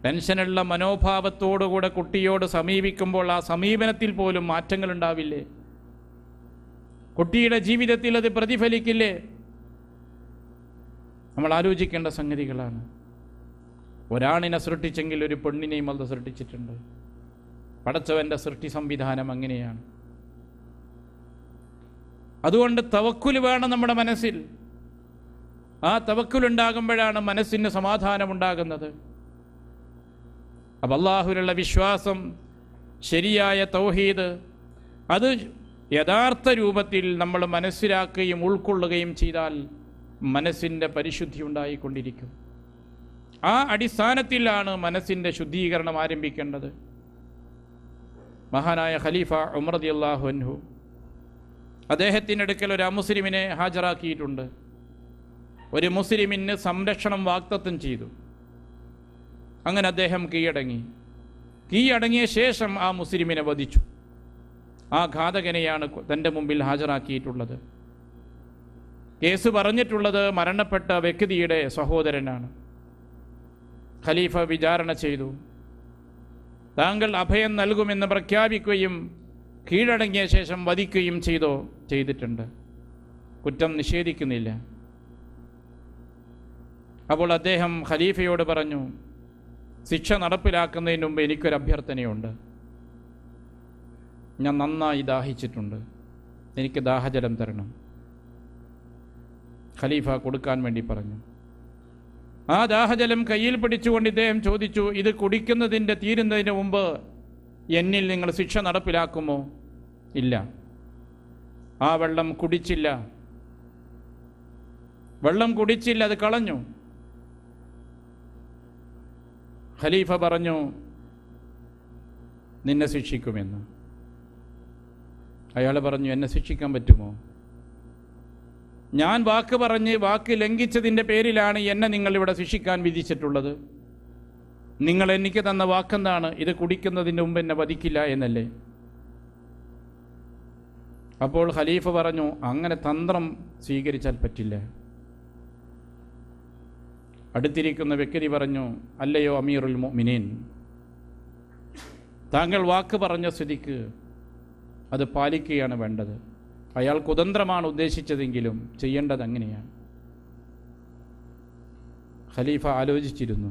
ടെൻഷനുള്ള മനോഭാവത്തോടുകൂടെ കുട്ടിയോട് സമീപിക്കുമ്പോൾ ആ സമീപനത്തിൽ പോലും മാറ്റങ്ങൾ ഉണ്ടാവില്ലേ? കുട്ടിയുടെ ജീവിതത്തിൽ അത് പ്രതിഫലിക്കില്ലേ? നമ്മൾ ആലോചിക്കേണ്ട സംഗതികളാണ്. ഒരാണിനെ സൃഷ്ടിച്ചെങ്കിൽ ഒരു പെണ്ണിനെയും അത് സൃഷ്ടിച്ചിട്ടുണ്ട്. പടച്ചവൻ്റെ സൃഷ്ടി സംവിധാനം അങ്ങനെയാണ്. അതുകൊണ്ട് തവക്കുൽ വേണം നമ്മുടെ മനസ്സിൽ. ആ തവക്കുലുണ്ടാകുമ്പോഴാണ് മനസ്സിന് സമാധാനമുണ്ടാകുന്നത്. അപ്പം അല്ലാഹുവിലുള്ള വിശ്വാസം, ശരിയായ തൗഹീദ്, അത് യഥാർത്ഥ രൂപത്തിൽ നമ്മൾ മനസ്സിലാക്കുകയും ഉൾക്കൊള്ളുകയും ചെയ്താൽ മനസ്സിൻ്റെ പരിശുദ്ധി ഉണ്ടായിക്കൊണ്ടിരിക്കും. ആ അടിസ്ഥാനത്തിലാണ് മനസ്സിൻ്റെ ശുദ്ധീകരണം ആരംഭിക്കേണ്ടത്. മഹാനായ ഖലീഫ ഉമർ റളിയല്ലാഹു അൻഹു അദ്ദേഹത്തിൻ്റെ അടുക്കൽ ഒരു അമുസ്ലിമിനെ ഹാജരാക്കിയിട്ടുണ്ട്. ഒരു മുസ്ലിമിന് സംരക്ഷണം വാഗ്ദത്തം ചെയ്തു. അങ്ങനെ അദ്ദേഹം കീഴടങ്ങിയ ശേഷം ആ മുസ്ലിമിനെ വധിച്ചു. ആ ഘാതകനെയാണ് തൻ്റെ മുമ്പിൽ ഹാജരാക്കിയിട്ടുള്ളത്. കേസ് പറഞ്ഞിട്ടുള്ളത് മരണപ്പെട്ട വ്യക്തിയുടെ സഹോദരനാണ്. ഖലീഫ വിചാരണ ചെയ്തു. താങ്കൾ അഭയം നൽകുമെന്ന് പ്രഖ്യാപിക്കുകയും കീഴടങ്ങിയ ശേഷം വധിക്കുകയും ചെയ്തിട്ടുണ്ട്. കുറ്റം നിഷേധിക്കുന്നില്ല. അപ്പോൾ അദ്ദേഹം ഖലീഫയോട് പറഞ്ഞു, ശിക്ഷ നടപ്പിലാക്കുന്നതിന് മുമ്പ് എനിക്കൊരു അഭ്യർത്ഥനയുണ്ട്. ഞാൻ നന്നായി ദാഹിച്ചിട്ടുണ്ട്, എനിക്ക് ദാഹജലം തരണം. ഖലീഫ കൊടുക്കാൻ വേണ്ടി പറഞ്ഞു. ആ ദാഹജലം കയ്യിൽ പിടിച്ചുകൊണ്ട് ഇദ്ദേഹം ചോദിച്ചു, ഇത് കുടിക്കുന്നതിൻ്റെ തീരുന്നതിന് മുമ്പ് എന്നിൽ നിങ്ങൾ ശിക്ഷ നടപ്പിലാക്കുമോ? ഇല്ല. ആ വെള്ളം കുടിച്ചില്ല, അത് കളഞ്ഞു. ഖലീഫ പറഞ്ഞു, നിന്നെ ശിക്ഷിക്കുമെന്ന്. അയാൾ പറഞ്ഞു, എന്നെ ശിക്ഷിക്കാൻ പറ്റുമോ? ഞാൻ വാക്ക് ലംഘിച്ചതിൻ്റെ പേരിലാണ് എന്നെ നിങ്ങളിവിടെ ശിക്ഷിക്കാൻ വിധിച്ചിട്ടുള്ളത്. നിങ്ങൾ എനിക്ക് തന്ന വാക്കെന്താണ്? ഇത് കുടിക്കുന്നതിന് മുമ്പ് എന്നെ വധിക്കില്ല എന്നല്ലേ? അപ്പോൾ ഖലീഫ പറഞ്ഞു, അങ്ങനെ തന്ത്രം സ്വീകരിച്ചാൽ പറ്റില്ല. അടുത്തിരിക്കുന്ന വ്യക്തി പറഞ്ഞു, അല്ലയോ അമീറുൽ മുഅ്മിനീൻ, താങ്കൾ വാക്ക് പറഞ്ഞ സ്ഥിതിക്ക് അത് പാലിക്കുകയാണ് വേണ്ടത്. അയാൾ കുതന്ത്രമാണ് ഉദ്ദേശിച്ചതെങ്കിലും ചെയ്യേണ്ടത് അങ്ങനെയാണ്. ഖലീഫ ആലോചിച്ചിരുന്നു.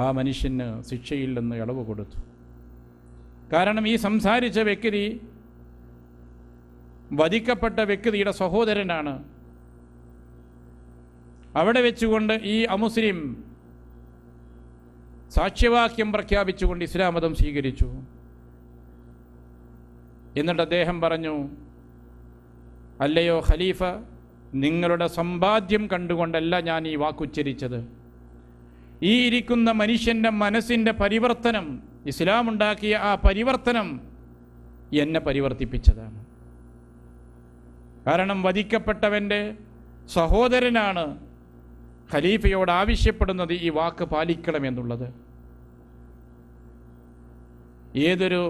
ആ മനുഷ്യന് ശിക്ഷയിൽ നിന്ന് ഇളവ് കൊടുത്തു. കാരണം ഈ സംസാരിച്ച വ്യക്തി വധിക്കപ്പെട്ട വ്യക്തിയുടെ സഹോദരനാണ്. അവിടെ വെച്ചുകൊണ്ട് ഈ അമുസ്ലിം സാക്ഷ്യവാക്യം പ്രഖ്യാപിച്ചുകൊണ്ട് ഇസ്ലാം മതം സ്വീകരിച്ചു. എന്നിട്ട് അദ്ദേഹം പറഞ്ഞു, അല്ലയോ ഖലീഫ, നിങ്ങളുടെ സമ്പാദ്യം കണ്ടുകൊണ്ടല്ല ഞാൻ ഈ വാക്കുച്ചരിച്ചത്. ഈ ഇരിക്കുന്ന മനുഷ്യൻ്റെ മനസ്സിൻ്റെ പരിവർത്തനം, ഇസ്ലാം ഉണ്ടാക്കിയ ആ പരിവർത്തനം എന്നെ പരിവർത്തിപ്പിച്ചതാണ്. കാരണം വധിക്കപ്പെട്ടവൻ്റെ സഹോദരനാണ് ഖലീഫയോട് ആവശ്യപ്പെടുന്നത് ഈ വാക്ക് പാലിക്കണമെന്നുള്ളത്. ഏതൊരു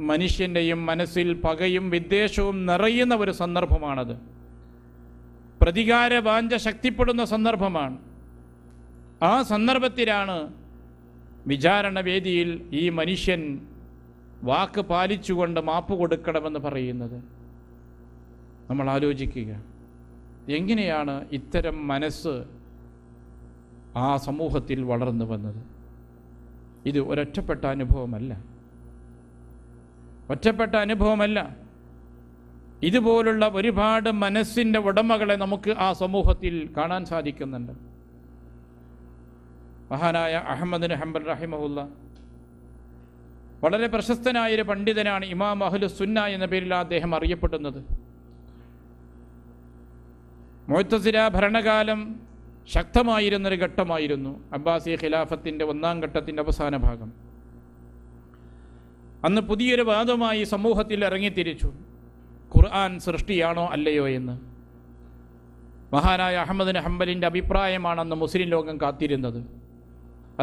മനുഷ്യൻ്റെയും മനസ്സിൽ പകയും വിദ്വേഷവും നിറയുന്ന ഒരു സന്ദർഭമാണത്. പ്രതികാര വാഞ്ച ശക്തിപ്പെടുന്ന സന്ദർഭമാണ്. ആ സന്ദർഭത്തിലാണ് വിചാരണ വേദിയിൽ ഈ മനുഷ്യൻ വാക്ക് പാലിച്ചുകൊണ്ട് മാപ്പ് കൊടുക്കണമെന്ന് പറയുന്നത്. നമ്മൾ ആലോചിക്കുക, എങ്ങനെയാണ് ഇത്തരം മനസ്സ് ആ സമൂഹത്തിൽ വളർന്നു വന്നത്? ഇത് ഒരൊറ്റപ്പെട്ട അനുഭവമല്ല. ഇതുപോലുള്ള ഒരുപാട് മനസ്സിൻ്റെ ഉടമകളെ നമുക്ക് ആ സമൂഹത്തിൽ കാണാൻ സാധിക്കുന്നുണ്ട്. മഹാനായ അഹ്മദ് ബിൻ ഹംബൽ റഹിമഹുല്ല വളരെ പ്രശസ്തനായൊരു പണ്ഡിതനാണ്. ഇമാം അഹ്ലുസ് സുന്ന എന്ന പേരിൽ അദ്ദേഹം അറിയപ്പെടുന്നത്. മുഅ്തസില ഭരണകാലം ശക്തമായിരുന്നൊരു ഘട്ടമായിരുന്നു. അബ്ബാസി ഖിലാഫത്തിൻ്റെ 1-ാം ഘട്ടത്തിൻ്റെ അവസാന ഭാഗം. അന്ന് പുതിയൊരു വാദമായി സമൂഹത്തിൽ ഇറങ്ങിത്തിരിച്ചു. ഖുർആൻ സൃഷ്ടിയാണോ അല്ലയോ എന്ന്. മഹാനായ അഹ്മദ് ഹംബലിൻ്റെ അഭിപ്രായമാണ് അന്ന് മുസ്ലിം ലോകം കാത്തിരുന്നത്.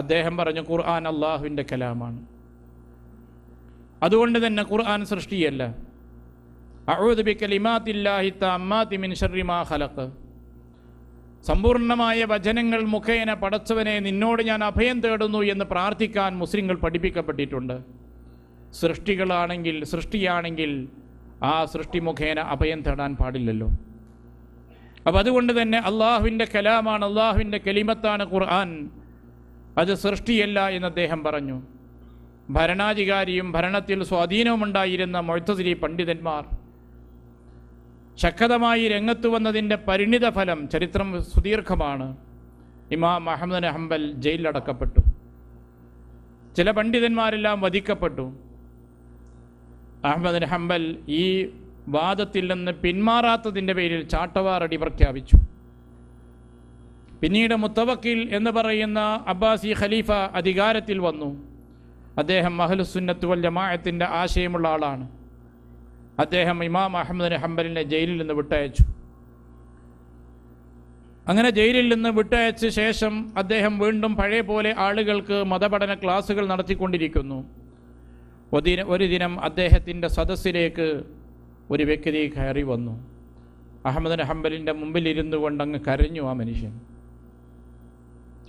അദ്ദേഹം പറഞ്ഞു, ഖുർആൻ അള്ളാഹുവിൻ്റെ കലാമാണ്. അതുകൊണ്ട് തന്നെ ഖുർആൻ സൃഷ്ടിയല്ല. അഊദു ബികലിമാത്തില്ലാഹി തമ്മാതി മിൻ ശർരി മാ ഖലഖ്. സമ്പൂർണ്ണമായ വചനങ്ങൾ മുഖേന പടച്ചവനെ നിന്നോട് ഞാൻ അഭയം തേടുന്നു എന്ന് പ്രാർത്ഥിക്കാൻ മുസ്ലിങ്ങൾ പഠിപ്പിക്കപ്പെട്ടിട്ടുണ്ട്. സൃഷ്ടിയാണെങ്കിൽ ആ സൃഷ്ടി മുഖേന അഭയം തേടാൻ പാടില്ലല്ലോ. അപ്പം അതുകൊണ്ട് തന്നെ അള്ളാഹുവിൻ്റെ കലാമാണ്, അള്ളാഹുവിൻ്റെ കലിമത്താണ് ഖുർആൻ. അത് സൃഷ്ടിയല്ല എന്ന് അദ്ദേഹം പറഞ്ഞു. ഭരണാധികാരിയും ഭരണത്തിൽ സ്വാധീനവുമുണ്ടായിരുന്ന മുഅ്തസിലി പണ്ഡിതന്മാർ ശക്തമായി രംഗത്ത് വന്നതിൻ്റെ പരിണിത ഫലം ചരിത്രം സുദീർഘമാണ്. ഇമാം അഹ്മദ് ഹംബൽ ജയിലിലടക്കപ്പെട്ടു. ചില പണ്ഡിതന്മാരെല്ലാം വധിക്കപ്പെട്ടു. അഹ്മദ് ഹംബൽ ഈ വാദത്തിൽ നിന്ന് പിന്മാറാത്തതിൻ്റെ പേരിൽ ചാട്ടവാറടി പ്രഖ്യാപിച്ചു. പിന്നീട് മുത്തവക്കിൽ എന്ന് പറയുന്ന അബ്ബാസി ഖലീഫ അധികാരത്തിൽ വന്നു. അദ്ദേഹം അഹ്ലുസുന്നത്ത് വൽ ജമാഅത്തിൻ്റെ ആശയമുള്ള ആളാണ്. അദ്ദേഹം ഇമാം അഹ്മദ് ഹംബലിനെ ജയിലിൽ നിന്ന് വിട്ടയച്ചു. അങ്ങനെ ജയിലിൽ നിന്ന് വിട്ടയച്ച ശേഷം അദ്ദേഹം വീണ്ടും പഴയ പോലെ ആളുകൾക്ക് മതപഠന ക്ലാസുകൾ നടത്തിക്കൊണ്ടിരിക്കുന്നു. ഒരു ദിനം അദ്ദേഹത്തിൻ്റെ സദസ്സിലേക്ക് ഒരു വ്യക്തി കയറി വന്നു. അഹ്മദ് ഹംബലിൻ്റെ മുമ്പിൽ ഇരുന്നു കൊണ്ട് അങ്ങ് കരഞ്ഞു. ആ മനുഷ്യൻ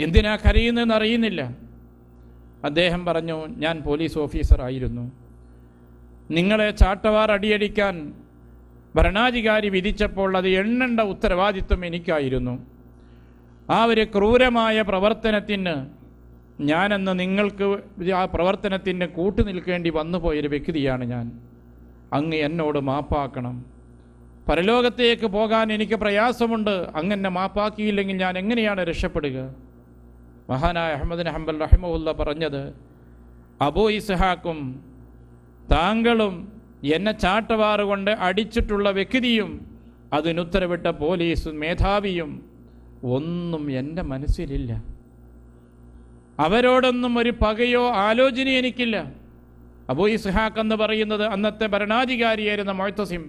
എന്തിനാ കരയുന്നതെന്ന് അറിയുന്നില്ല. അദ്ദേഹം പറഞ്ഞു, ഞാൻ പോലീസ് ഓഫീസറായിരുന്നു. നിങ്ങളെ ചാട്ടവാർ അടിയടിക്കാൻ ഭരണാധികാരി വിധിച്ചപ്പോൾ അത് എണ്ണേണ്ട ഉത്തരവാദിത്വം എനിക്കായിരുന്നു. ആ ഒരു ക്രൂരമായ പ്രവർത്തനത്തിന് ഞാനെന്ന് നിങ്ങൾക്ക് ആ പ്രവർത്തനത്തിന് കൂട്ടുനിൽക്കേണ്ടി വന്നുപോയൊരു വ്യക്തിയാണ് ഞാൻ. അങ്ങ് എന്നോട് മാപ്പാക്കണം. പരലോകത്തേക്ക് പോകാൻ എനിക്ക് പ്രയാസമുണ്ട്. അങ്ങനെ മാപ്പാക്കിയില്ലെങ്കിൽ ഞാൻ എങ്ങനെയാണ് രക്ഷപ്പെടുക? മഹാനായ അഹ്മദ് ഹംബൽ റഹിമഹുല്ല പറഞ്ഞത്, അബൂ ഇസ്ഹാഖും താങ്കളും എന്നെ ചാട്ടവാറ് കൊണ്ട് അടിച്ചിട്ടുള്ള വ്യക്തിയും അതിനുത്തരവിട്ട പോലീസ് മേധാവിയും ഒന്നും എൻ്റെ മനസ്സിലില്ല. അവരോടൊന്നും ഒരു പകയോ ആലോചനയോ എനിക്കില്ല. അബൂ ഇസ്ഹാഖ് എന്ന് പറയുന്നത് അന്നത്തെ ഭരണാധികാരിയായിരുന്ന മുഅ്തസിം.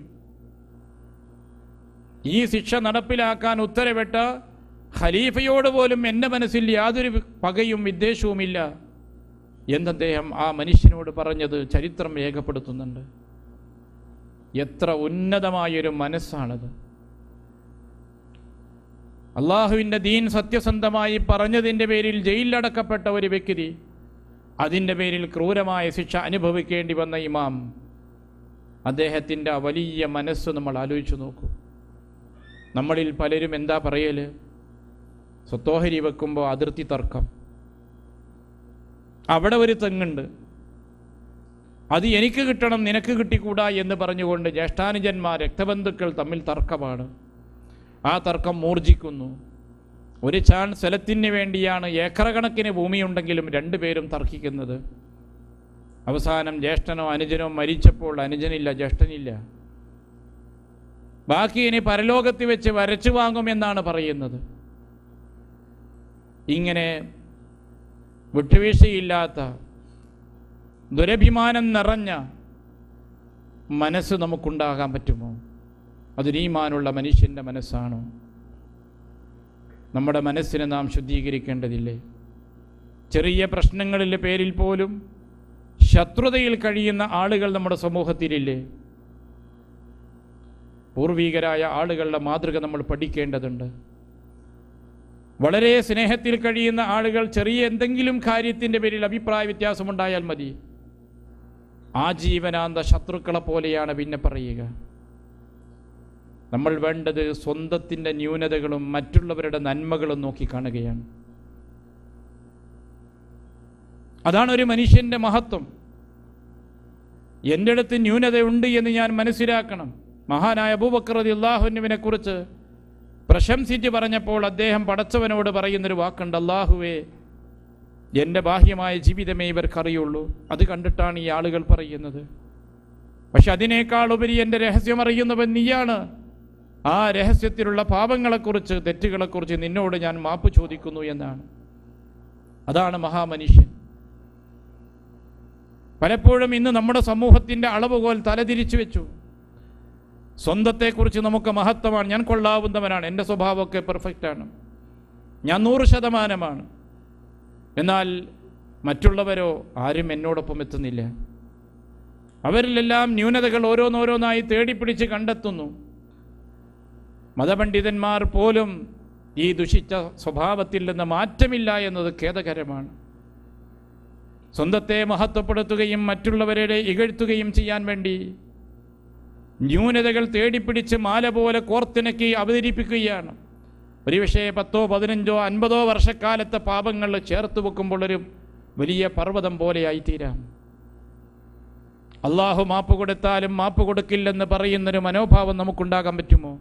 ഈ ശിക്ഷ നടപ്പിലാക്കാൻ ഉത്തരവിട്ട ഖലീഫയോട് പോലും എൻ്റെ മനസ്സിൽ യാതൊരു പകയും വിദ്വേഷവുമില്ല എന്നദ്ദേഹം ആ മനുഷ്യനോട് പറഞ്ഞത് ചരിത്രം രേഖപ്പെടുത്തുന്നുണ്ട്. എത്ര ഉന്നതമായൊരു മനസ്സാണത്! അള്ളാഹുവിൻ്റെ ദീൻ സത്യസന്ധമായി പറഞ്ഞതിൻ്റെ പേരിൽ ജയിലിലടക്കപ്പെട്ട ഒരു വ്യക്തി, അതിൻ്റെ പേരിൽ ക്രൂരമായ ശിക്ഷ അനുഭവിക്കേണ്ടി വന്ന ഇമാം, അദ്ദേഹത്തിൻ്റെ വലിയ മനസ്സ് നമ്മൾ ആലോചിച്ച് നോക്കൂ. നമ്മളിൽ പലരും എന്താ പറയൽ? സ്വത്തോഹരി വെക്കുമ്പോൾ അതിർത്തി തർക്കം. അവിടെ ഒരു തെങ്ങുണ്ട്, അത് എനിക്ക് കിട്ടണം, നിനക്ക് കിട്ടിക്കൂടാ എന്ന് പറഞ്ഞുകൊണ്ട് ജ്യേഷ്ഠാനുജന്മാർ, രക്തബന്ധുക്കൾ തമ്മിൽ തർക്കമാണ്. ആ തർക്കം മൂർജിക്കുന്നു. ഒരു ചാൺ സ്ഥലത്തിന് വേണ്ടിയാണ് ഏക്കർ കണക്കിന് ഭൂമിയുണ്ടെങ്കിലും രണ്ടുപേരും തർക്കിക്കുന്നത്. അവസാനം ജ്യേഷ്ഠനോ അനുജനോ മരിച്ചപ്പോൾ അനുജനില്ല, ജ്യേഷ്ഠനില്ല. ബാക്കി ഇനി പരലോകത്ത് വെച്ച് വരച്ചു വാങ്ങുമെന്നാണ് പറയുന്നത്. ഇങ്ങനെ വിട്ടുവീഴ്ചയില്ലാത്ത ദുരഭിമാനം നിറഞ്ഞ മനസ്സ് നമുക്കുണ്ടാകാൻ പറ്റുമോ? അതൊരു ഈമാനുള്ള മനുഷ്യൻ്റെ മനസ്സാണോ? നമ്മുടെ മനസ്സിനെ നാം ശുദ്ധീകരിക്കേണ്ടതില്ലേ? ചെറിയ പ്രശ്നങ്ങളിലെ പേരിൽ പോലും ശത്രുതയിൽ കഴിയുന്ന ആളുകൾ നമ്മുടെ സമൂഹത്തിലില്ലേ? പൂർവികരായ ആളുകളുടെ മാതൃക നമ്മൾ പഠിക്കേണ്ടതുണ്ട്. വളരെ സ്നേഹത്തിൽ കഴിയുന്ന ആളുകൾ ചെറിയ എന്തെങ്കിലും കാര്യത്തിൻ്റെ പേരിൽ അഭിപ്രായ വ്യത്യാസമുണ്ടായാൽ മതി, ആജീവനാന്ത ശത്രുക്കളെ പോലെയാണ് പിന്നെ പറയുക. നമ്മൾ വേണ്ടത് സ്വന്തത്തിൻ്റെ ന്യൂനതകളും മറ്റുള്ളവരുടെ നന്മകളും നോക്കിക്കാണുകയാണ്. അതാണ് ഒരു മനുഷ്യൻ്റെ മഹത്വം. എൻ്റെ അടുത്ത് ന്യൂനതയുണ്ട് എന്ന് ഞാൻ മനസ്സിലാക്കണം. മഹാനായ അബൂബക്കർ റളിയല്ലാഹു അൻഹുവിനെ കുറിച്ച് പ്രശംസിച്ച് പറഞ്ഞപ്പോൾ അദ്ദേഹം പടച്ചവനോട് പറയുന്നൊരു വാക്കുണ്ട്, അല്ലാഹുവേ, എൻ്റെ ബാഹ്യമായ ജീവിതമേ ഇവർക്കറിയുള്ളൂ. അത് കണ്ടിട്ടാണ് ഈ ആളുകൾ പറയുന്നത്. പക്ഷെ അതിനേക്കാൾ ഉപരി എൻ്റെ രഹസ്യം അറിയുന്നവൻ നീയാണ്. ആ രഹസ്യത്തിലുള്ള പാപങ്ങളെക്കുറിച്ച്, തെറ്റുകളെക്കുറിച്ച് നിന്നോട് ഞാൻ മാപ്പ് ചോദിക്കുന്നു എന്നാണ്. അതാണ് മഹാമനുഷ്യൻ. പലപ്പോഴും ഇന്ന് നമ്മുടെ സമൂഹത്തിൻ്റെ അളവുകോൽ തലതിരിച്ചു വെച്ചു. സ്വന്തത്തെക്കുറിച്ച് നമുക്ക് മഹത്വമാണ്, ഞാൻ കൊള്ളാവുന്നവനാണ്, എൻ്റെ സ്വഭാവമൊക്കെ പെർഫെക്റ്റാണ്, ഞാൻ 100%. എന്നാൽ മറ്റുള്ളവരോ ആരും എന്നോടൊപ്പം എത്തുന്നില്ല. അവരിലെല്ലാം ന്യൂനതകൾ ഓരോന്നോരോന്നായി തേടിപ്പിടിച്ച് കണ്ടെത്തുന്നു. മതപണ്ഡിതന്മാർ പോലും ഈ ദുഷിച്ച സ്വഭാവത്തിൽ നിന്ന് മാറ്റമില്ല എന്നത് ഖേദകരമാണ്. സ്വന്തത്തെ മഹത്വപ്പെടുത്തുകയും മറ്റുള്ളവരെ ഇകഴ്ത്തുകയും ചെയ്യാൻ വേണ്ടി ന്യൂനതകൾ തേടിപ്പിടിച്ച് മാല പോലെ കോർത്തിണക്കി അവതരിപ്പിക്കുകയാണ്. ഒരു വിഷയം 10, 15, 50 വർഷക്കാലത്തെ പാപങ്ങൾ ചേർത്ത് വെക്കുമ്പോൾ ഒരു വലിയ പർവ്വതം പോലെയായിത്തീരാം. അള്ളാഹു മാപ്പ് കൊടുത്താലും മാപ്പ് കൊടുക്കില്ലെന്ന് പറയുന്നൊരു മനോഭാവം നമുക്കുണ്ടാകാൻ പറ്റുമോ?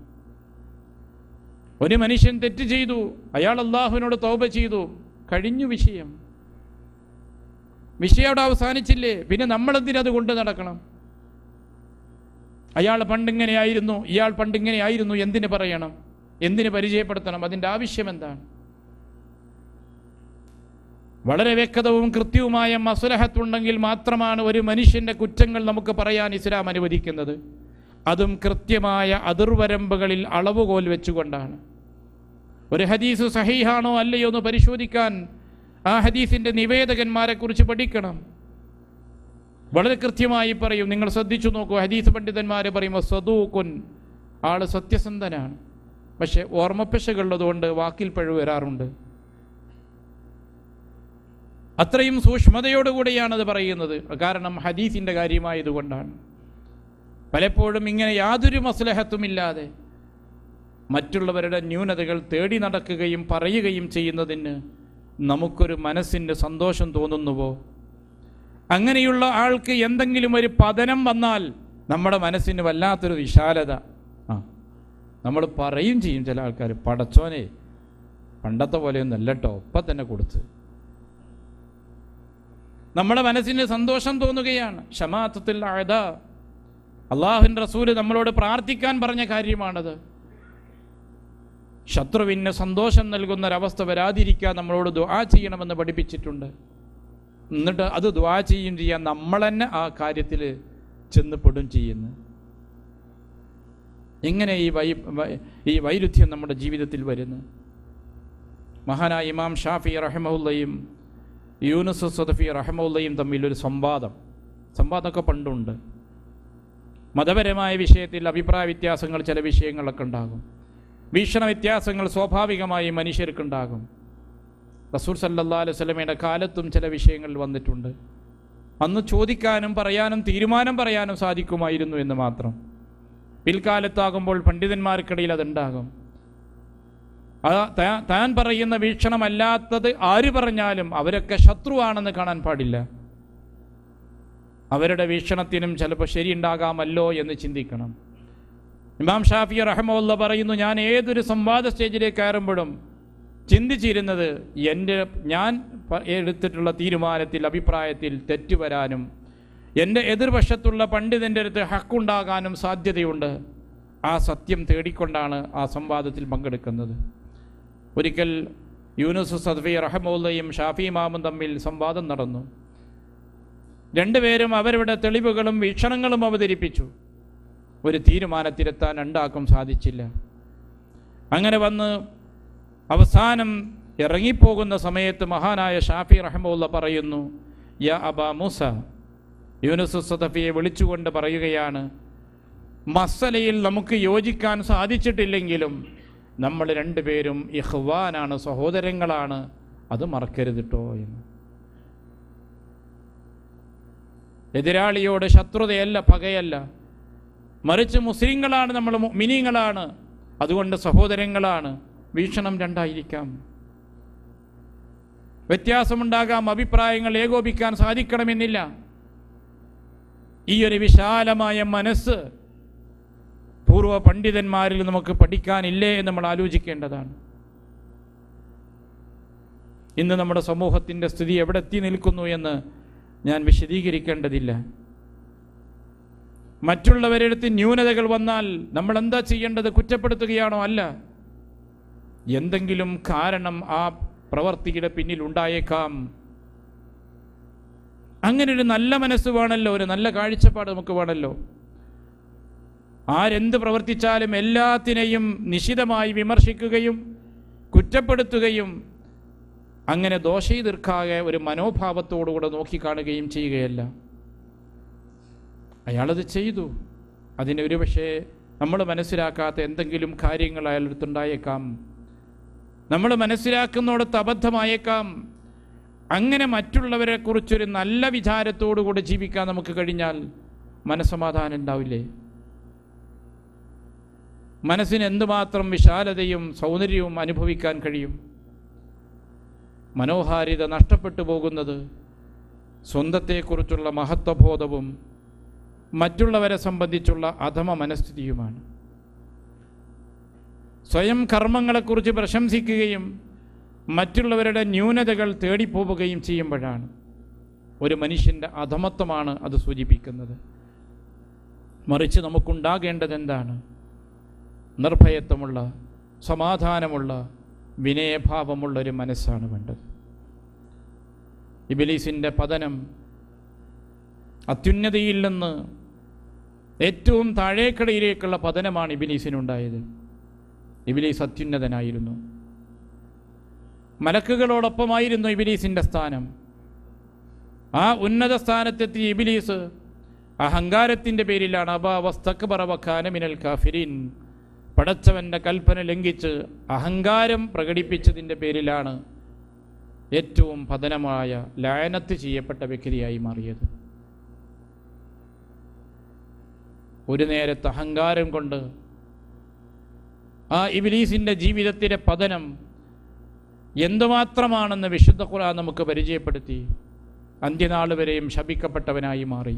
ഒരു മനുഷ്യൻ തെറ്റ് ചെയ്തു, അയാൾ അള്ളാഹുവിനോട് തൗബ ചെയ്തു, കഴിഞ്ഞു വിഷയം അവിടെ അവസാനിച്ചില്ലേ? പിന്നെ നമ്മളെന്തിനത് കൊണ്ട് നടക്കണം? അയാൾ പണ്ടിങ്ങനെയായിരുന്നു, ഇയാൾ പണ്ടിങ്ങനെയായിരുന്നു, എന്തിന് പറയണം, എന്തിന് പരിചയപ്പെടുത്തണം? അതിൻ്റെ ആവശ്യം എന്താണ്? വളരെ വ്യക്തവും കൃത്യവുമായ മസ്ലഹത്തുണ്ടെങ്കിൽ മാത്രമാണ് ഒരു മനുഷ്യൻ്റെ കുറ്റങ്ങൾ നമുക്ക് പറയാൻ ഇസ്ലാം അനുവദിക്കുന്നത്. അതും കൃത്യമായ അതിർവരമ്പുകളിൽ അളവുകോൽ വെച്ചുകൊണ്ടാണ്. ഒരു ഹദീസ് സഹീഹാണോ അല്ലയോ എന്ന് പരിശോധിക്കാൻ ആ ഹദീസിൻ്റെ നിവേദകന്മാരെക്കുറിച്ച് പഠിക്കണം. വളരെ കൃത്യമായി പറയും. നിങ്ങൾ ശ്രദ്ധിച്ചു നോക്കൂ, ഹദീസ് പണ്ഡിതന്മാർ പറയുമ്പോൾ സദൂഖുൻ, ആൾ സത്യസന്ധനാണ്, പക്ഷെ ഓർമ്മപ്പിശകുള്ളതുകൊണ്ട് വാക്കിൽ പഴു വരാറുണ്ട്. അത്രയും സൂക്ഷ്മതയോടുകൂടിയാണത് പറയുന്നത്. കാരണം ഹദീസിൻ്റെ കാര്യമായതുകൊണ്ടാണ്. പലപ്പോഴും ഇങ്ങനെ യാതൊരു മസ്ലഹത്തുമില്ലാതെ മറ്റുള്ളവരുടെ ന്യൂനതകൾ തേടി നടക്കുകയും പറയുകയും ചെയ്യുന്നതിന് നമുക്കൊരു മനസ്സിന് സന്തോഷം തോന്നുന്നുവോ? അങ്ങനെയുള്ള ആൾക്ക് എന്തെങ്കിലും ഒരു പതനം വന്നാൽ നമ്മുടെ മനസ്സിന് വല്ലാത്തൊരു വിശാലത. നമ്മൾ പറയും ചെയ്യും. ചില ആൾക്കാർ, പടച്ചോനെ പണ്ടത്തെ പോലെയൊന്നും അല്ല കേട്ടോ, ഒപ്പം തന്നെ കൊടുത്ത്. നമ്മുടെ മനസ്സിന് സന്തോഷം തോന്നുകയാണ്. ഷമാഅത്തുൽ അഅദാ, അല്ലാഹുവിൻ്റെ റസൂല് നമ്മളോട് പ്രാർത്ഥിക്കാൻ പറഞ്ഞ കാര്യമാണത്. ശത്രുവിന് സന്തോഷം നൽകുന്നൊരവസ്ഥ വരാതിരിക്കാൻ നമ്മളോട് ദുആ ചെയ്യണമെന്ന് പഠിപ്പിച്ചിട്ടുണ്ട്. എന്നിട്ട് അത് ദുആ ചെയ്യും ചെയ്യാൻ നമ്മൾ തന്നെ ആ കാര്യത്തിൽ ചെന്നപ്പെടും ചെയ്യുന്നു. എങ്ങനെ ഈ വൈരുദ്ധ്യം നമ്മുടെ ജീവിതത്തിൽ വരുന്നു? മഹാനായ ഇമാം ഷാഫി റഹിമഹുല്ലയും യൂനുസ് സദഫി റഹിമഹുല്ലയും തമ്മിലൊരു സംവാദമൊക്കെ പണ്ടുണ്ട്. മതപരമായ വിഷയത്തിൽ അഭിപ്രായ വ്യത്യാസങ്ങൾ, ചില വിഷയങ്ങളൊക്കെ ഉണ്ടാകും. വീക്ഷണ വ്യത്യാസങ്ങൾ സ്വാഭാവികമായി മനുഷ്യർക്കുണ്ടാകും. റസൂൽ സല്ലല്ലാഹു അലൈഹി വസല്ലമയുടെ കാലത്തും ചില വിഷയങ്ങൾ വന്നിട്ടുണ്ട്. അന്ന് ചോദിക്കാനും പറയാനും തീരുമാനം പറയാനും സാധിക്കുമായിരുന്നു എന്ന് മാത്രം. പിൽക്കാലത്താകുമ്പോൾ പണ്ഡിതന്മാർക്കിടയിൽ അതുണ്ടാകും. താൻ പറയുന്ന വീക്ഷണമല്ലാത്തത് ആര് പറഞ്ഞാലും അവരൊക്കെ ശത്രുവാണെന്ന് കാണാൻ പാടില്ല. അവരുടെ വീക്ഷണത്തിനും ചിലപ്പോൾ ശരിയുണ്ടാകാമല്ലോ എന്ന് ചിന്തിക്കണം. ഇമാം ഷാഫി റഹ്മത്തുള്ളാഹി പറയുന്നു, ഞാൻ ഏതൊരു സംവാദ സ്റ്റേജിലേക്ക് കയറുമ്പോഴും ചിന്തിച്ചിരുന്നത് ഞാൻ എടുത്തിട്ടുള്ള തീരുമാനത്തിൽ, അഭിപ്രായത്തിൽ തെറ്റുവരാനും എൻ്റെ എതിർവശത്തുള്ള പണ്ഡിതൻ്റെ അടുത്ത് ഹക്കുണ്ടാകാനും സാധ്യതയുണ്ട്. ആ സത്യം തേടിക്കൊണ്ടാണ് ആ സംവാദത്തിൽ പങ്കെടുക്കുന്നത്. ഒരിക്കൽ യൂനുസ് സദഫി റഹ്മത്തുള്ളാഹിയും ഷാഫി ഇമാമും തമ്മിൽ സംവാദം നടന്നു. രണ്ടുപേരും അവരുടെ തെളിവുകളും വീക്ഷണങ്ങളും അവതരിപ്പിച്ചു. ഒരു തീരുമാനത്തിലെത്താൻ രണ്ടാക്കും സാധിച്ചില്ല. അങ്ങനെ വന്ന് അവസാനം ഇറങ്ങിപ്പോകുന്ന സമയത്ത് മഹാനായ ഷാഫി റഹ്മത്തുള്ളാഹി പറയുന്നു, യാ അബാ മൂസ, യൂനുസ് സദഫിയെ വിളിച്ചുകൊണ്ട് പറയുകയാണ്, മസലയിൽ നമുക്ക് യോജിക്കാൻ സാധിച്ചിട്ടില്ലെങ്കിലും നമ്മൾ രണ്ടുപേരും ഇഖ്വാനാണ്, സഹോദരങ്ങളാണ്, അത് മറക്കരുതിട്ടോ എന്ന്. എതിരാളിയോട് ശത്രുതയല്ല, പകയല്ല, മറിച്ച് മുസ്ലിങ്ങളാണ്, നമ്മൾ മുഅ്മിനീങ്ങളാണ്, അതുകൊണ്ട് സഹോദരങ്ങളാണ്. വീക്ഷണം രണ്ടായിരിക്കാം, വ്യത്യാസമുണ്ടാകാം, അഭിപ്രായങ്ങൾ ഏകോപിക്കാൻ സാധിക്കണമെന്നില്ല. ഈ ഒരു വിശാലമായ മനസ്സ് പൂർവ്വ പണ്ഡിതന്മാരിൽ നമുക്ക് പഠിക്കാനില്ലേ എന്ന് നമ്മൾ ആലോചിക്കേണ്ടതാണ്. ഇന്ന് നമ്മുടെ സമൂഹത്തിൻ്റെ സ്ഥിതി എവിടെ എത്തി നിൽക്കുന്നു എന്ന് ഞാൻ വിശദീകരിക്കേണ്ടതില്ല. മറ്റുള്ളവരെടുത്ത് ന്യൂനതകൾ വന്നാൽ നമ്മൾ എന്താ ചെയ്യേണ്ടത്? കുറ്റപ്പെടുത്തുകയാണോ? അല്ല. എന്തെങ്കിലും കാരണം ആ പ്രവൃത്തിയുടെ പിന്നിൽ ഉണ്ടായേക്കാം. അങ്ങനെ ഒരു നല്ല മനസ്സ് വേണമല്ലോ, ഒരു നല്ല കാഴ്ചപ്പാട് നമുക്ക് വേണമല്ലോ. ആരെന്ത് പ്രവർത്തിച്ചാലും എല്ലാത്തിനെയും നിശിതമായി വിമർശിക്കുകയും കുറ്റപ്പെടുത്തുകയും അങ്ങനെ ദോഷീതീർക്കാകെ ഒരു മനോഭാവത്തോടുകൂടെ നോക്കിക്കാണുകയും ചെയ്യുകയല്ല. അയാളത് ചെയ്തു. അതിന് ഒരു പക്ഷേ നമ്മൾ മനസ്സിലാക്കാത്ത എന്തെങ്കിലും കാര്യങ്ങൾ അയാളടുത്തുണ്ടായേക്കാം, നമ്മൾ മനസ്സിലാക്കുന്നിടത്ത് അബദ്ധമായേക്കാം. അങ്ങനെ മറ്റുള്ളവരെ കുറിച്ചൊരു നല്ല വിചാരത്തോടുകൂടി ജീവിക്കാൻ നമുക്ക് കഴിഞ്ഞാൽ മനസ്സമാധാനം ഉണ്ടാവില്ലേ? മനസ്സിന് എന്തുമാത്രം വിശാലതയും സൗന്ദര്യവും അനുഭവിക്കാൻ കഴിയും? മനോഹാരിത നഷ്ടപ്പെട്ടു പോകുന്നത് സ്വന്തത്തെക്കുറിച്ചുള്ള മഹത്വബോധവും മറ്റുള്ളവരെ സംബന്ധിച്ചുള്ള അധമ മനസ്ഥിതിയുമാണ്. സ്വയം കർമ്മങ്ങളെക്കുറിച്ച് പ്രശംസിക്കുകയും മറ്റുള്ളവരുടെ ന്യൂനതകൾ തേടിപ്പോവുകയും ചെയ്യുമ്പോഴാണ് ഒരു മനുഷ്യൻ്റെ അധമത്വമാണ് അത് സൂചിപ്പിക്കുന്നത്. മറിച്ച് നമുക്കുണ്ടാകേണ്ടത് എന്താണ്? നിർഭയത്വമുള്ള, സമാധാനമുള്ള, വിനയഭാവമുള്ളൊരു മനസ്സാണ് വേണ്ടത്. ഇബ്ലീസിൻ്റെ പതനം അത്യുന്നതിയിൽ നിന്ന് ഏറ്റവും താഴേക്കടയിലേക്കുള്ള പതനമാണ് ഇബ്ലീസിനുണ്ടായത്. ഇബ്ലീസ് അത്യുന്നതനായിരുന്നു. മലക്കുകളോടൊപ്പമായിരുന്നു ഇബ്ലീസിൻ്റെ സ്ഥാനം. ആ ഉന്നത സ്ഥാനത്തെത്തിയ ഇബ്ലീസ് അഹങ്കാരത്തിൻ്റെ പേരിലാണ് അബാ വസ്തക്ബറ വകാന മിനൽ കാഫിരീൻ, പടച്ചവൻ്റെ കൽപ്പന ലംഘിച്ച് അഹങ്കാരം പ്രകടിപ്പിച്ചതിൻ്റെ പേരിലാണ് ഏറ്റവും പതനമായ ലഅനത്ത് ചെയ്യപ്പെട്ട വ്യക്തിയായി മാറിയത്. ഒരു നേരത്തെ അഹങ്കാരം കൊണ്ട് ആ ഇബ്ലീസിൻ്റെ ജീവിതത്തിലെ പതനം എന്തുമാത്രമാണെന്ന് വിശുദ്ധ ഖുർആൻ നമുക്ക് പരിചയപ്പെടുത്തി. അന്ത്യനാൾ വരെയും ശപിക്കപ്പെട്ടവനായി മാറി.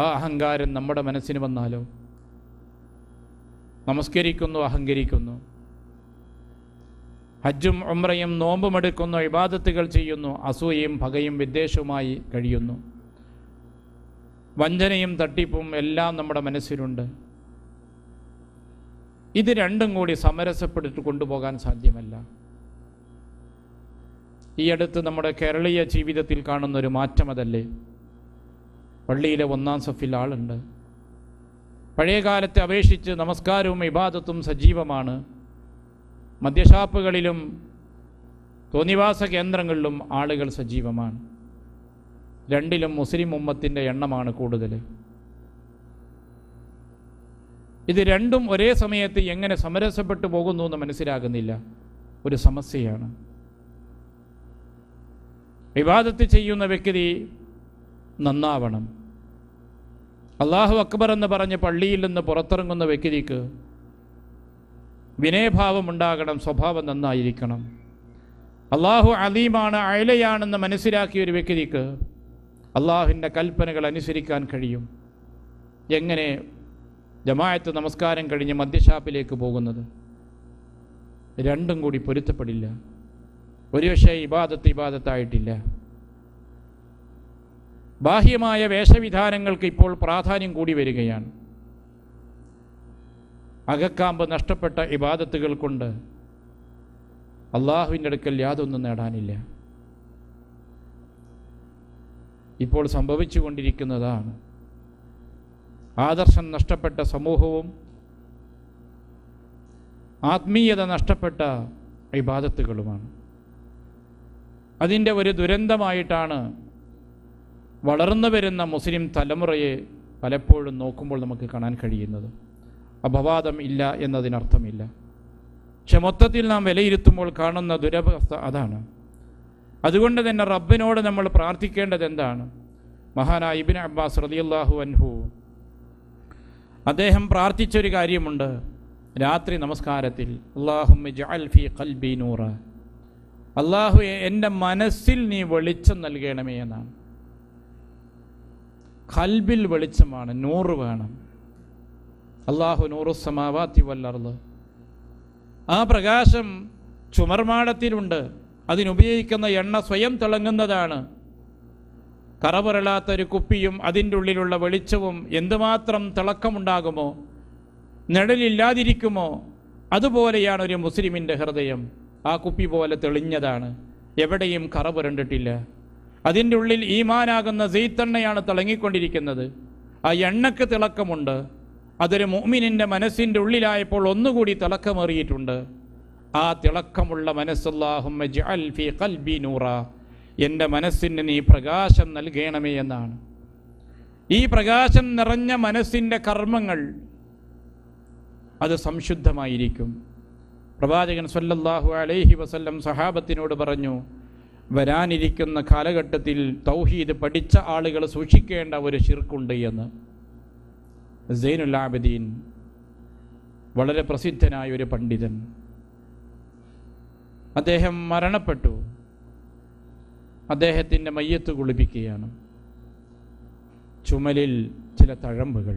ആ അഹങ്കാരം നമ്മുടെ മനസ്സിന് വന്നാലോ? നമസ്കരിക്കുന്നു, അഹങ്കരിക്കുന്നു, ഹജ്ജും ഉംറയും നോമ്പുമെടുക്കുന്നു, ഇബാദത്തുകൾ ചെയ്യുന്നു, അസൂയയും പകയും വിദ്വേഷവുമായി കഴിയുന്നു. വഞ്ചനയും തട്ടിപ്പും എല്ലാം നമ്മുടെ മനസ്സിലുണ്ട്. ഇത് രണ്ടും കൂടി സമരസപ്പെടുത്തി കൊണ്ടുപോകാൻ സാധ്യമല്ല. ഈ അടുത്ത് നമ്മുടെ കേരളീയ ജീവിതത്തിൽ കാണുന്നൊരു മാറ്റം അതല്ലേ? പള്ളിയിലെ 1-ാം സഫിൽ ആളുണ്ട്. പഴയ കാലത്തെ അപേക്ഷിച്ച് നമസ്കാരവും ഇബാദത്തും സജീവമാണ്. മദ്യഷാപ്പുകളിലും തോന്നിവാസ കേന്ദ്രങ്ങളിലും ആളുകൾ സജീവമാണ്. രണ്ടിലും മുസ്ലിം ഉമ്മത്തിൻ്റെ എണ്ണമാണ് കൂടുതൽ. ഇത് രണ്ടും ഒരേ സമയത്ത് എങ്ങനെ സമരസപ്പെട്ടു പോകുന്നു എന്ന് മനസ്സിലാകുന്നില്ല. ഒരു സമസ്യയാണ്. ഇബാദത്ത് ചെയ്യുന്ന വ്യക്തി നന്നാവണം. അല്ലാഹു അക്ബർ എന്ന് പറഞ്ഞ് പള്ളിയിൽ നിന്ന് പുറത്തിറങ്ങുന്ന വ്യക്തിക്ക് വിനയഭാവം ഉണ്ടാകണം, സ്വഭാവം നന്നായിരിക്കണം. അല്ലാഹു അലീമാണ്, അയലയാണെന്ന് മനസ്സിലാക്കിയ ഒരു വ്യക്തിക്ക് അള്ളാഹുവിൻ്റെ കൽപ്പനകൾ അനുസരിക്കാൻ കഴിയും. എങ്ങനെ ജമാഅത്ത് നമസ്കാരം കഴിഞ്ഞ് മദ്യഷാപ്പിലേക്ക് പോകുന്നത്? രണ്ടും കൂടി പൊരുത്തപ്പെടില്ല. ഒരുപക്ഷെ ഇബാദത്തായിട്ടില്ല. ബാഹ്യമായ വേഷവിധാനങ്ങൾക്ക് ഇപ്പോൾ പ്രാധാന്യം കൂടി വരികയാണ്. അകക്കാമ്പ് നഷ്ടപ്പെട്ട ഇബാദത്തുകൾ കൊണ്ട് അള്ളാഹുവിൻ്റെ അടുക്കൽ യാതൊന്നും നേടാനില്ല. ഇപ്പോൾ സംഭവിച്ചുകൊണ്ടിരിക്കുന്നതാണ്. ആദർശം നഷ്ടപ്പെട്ട സമൂഹവും ആത്മീയത നഷ്ടപ്പെട്ട ഇബാദത്തുകളുമാണ്. അതിൻ്റെ ഒരു ദുരന്തമായിട്ടാണ് വളർന്നു വരുന്ന മുസ്ലിം തലമുറയെ പലപ്പോഴും നോക്കുമ്പോൾ നമുക്ക് കാണാൻ കഴിയുന്നത്. അപവാദം ഇല്ല എന്നതിനർത്ഥമില്ല. പക്ഷെ മൊത്തത്തിൽ നാം വിലയിരുത്തുമ്പോൾ കാണുന്ന ദുരവസ്ഥ അതാണ്. അതുകൊണ്ട് തന്നെ റബ്ബിനോട് നമ്മൾ പ്രാർത്ഥിക്കേണ്ടത് എന്താണ്? മഹാനായ ഇബ്നു അബ്ബാസ് റളിയല്ലാഹു അൻഹു അദ്ദേഹം പ്രാർത്ഥിച്ചൊരു കാര്യമുണ്ട് രാത്രി നമസ്കാരത്തിൽ. അല്ലാഹുമ്മ ജഅൽ ഫീ ഖൽബി നൂറ, അല്ലാഹുവേ എൻ്റെ മനസ്സിൽ നീ വെളിച്ചം നൽകണമേ എന്നാണ്. ഖൽബിൽ വെളിച്ചമാണ്, നൂറ് വേണം. അല്ലാഹു നൂറുസ് സമാവാതി വൽ അർള്, ആ പ്രകാശം ചുമർമാടത്തിലുണ്ട്. അതിനുപയോഗിക്കുന്ന എണ്ണ സ്വയം തിളങ്ങുന്നതാണ്. കറപുരളാത്തൊരു കുപ്പിയും അതിൻ്റെ ഉള്ളിലുള്ള വെളിച്ചവും എന്തുമാത്രം തിളക്കമുണ്ടാകുമോ, നിഴലില്ലാതിരിക്കുമോ, അതുപോലെയാണ് ഒരു മുസ്ലിമിൻ്റെ ഹൃദയം. ആ കുപ്പി പോലെ തെളിഞ്ഞതാണ്, എവിടെയും കറ പുരണ്ടിട്ടില്ല. അതിൻ്റെ ഉള്ളിൽ ഈമാനാകുന്ന സെയ്ത്തെണ്ണയാണ് തിളങ്ങിക്കൊണ്ടിരിക്കുന്നത്. ആ എണ്ണക്ക് തിളക്കമുണ്ട്. അതൊരു മുഅ്മിനിൻ്റെ മനസ്സിൻ്റെ ഉള്ളിലായപ്പോൾ ഒന്നുകൂടി തിളക്കമേറിയിട്ടുണ്ട്. ആ തിളക്കമുള്ള മനസ്സ് അല്ലാഹുമ്മ ജഅൽ ഫീ ഖൽബി നൂറ, എൻ്റെ മനസ്സിന് നീ പ്രകാശം നൽകണമേ എന്നാണ്. ഈ പ്രകാശം നിറഞ്ഞ മനസ്സിൻ്റെ കർമ്മങ്ങൾ അത് സംശുദ്ധമായിരിക്കും. പ്രവാചകൻ സല്ലല്ലാഹു അലൈഹി വസല്ലം സഹാബത്തിനോട് പറഞ്ഞു, വരാനിരിക്കുന്ന കാലഘട്ടത്തിൽ തൗഹീദ് പഠിച്ച ആളുകൾ സൂക്ഷിക്കേണ്ട ഒരു ശിർക്കുണ്ട് എന്ന്. സൈനുൽ ആബിദീൻ, വളരെ പ്രസിദ്ധനായ ഒരു പണ്ഡിതൻ, അദ്ദേഹം മരണപ്പെട്ടു. അദ്ദേഹത്തിൻ്റെ മയ്യത്ത് കുളിപ്പിക്കുകയാണ്. ചുമലിൽ ചില തഴമ്പുകൾ.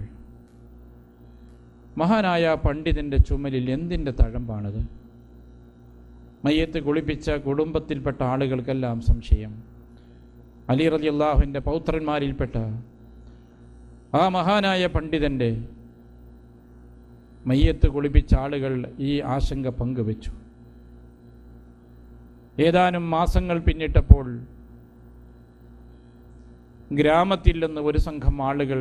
മഹാനായ പണ്ഡിതൻ്റെ ചുമലിൽ എന്തിൻ്റെ തഴമ്പാണത്? മയ്യത്ത് കുളിപ്പിച്ച കുടുംബത്തിൽപ്പെട്ട ആളുകൾക്കെല്ലാം സംശയം. അലി റളിയല്ലാഹുവിൻ്റെ പൗത്രന്മാരിൽപ്പെട്ട ആ മഹാനായ പണ്ഡിതൻ്റെ മയ്യത്ത് കുളിപ്പിച്ച ആളുകൾ ഈ ആശങ്ക പങ്കുവച്ചു. ഏതാനും മാസങ്ങൾ പിന്നിട്ടപ്പോൾ ഗ്രാമത്തിൽ നിന്ന് ഒരു സംഘം ആളുകൾ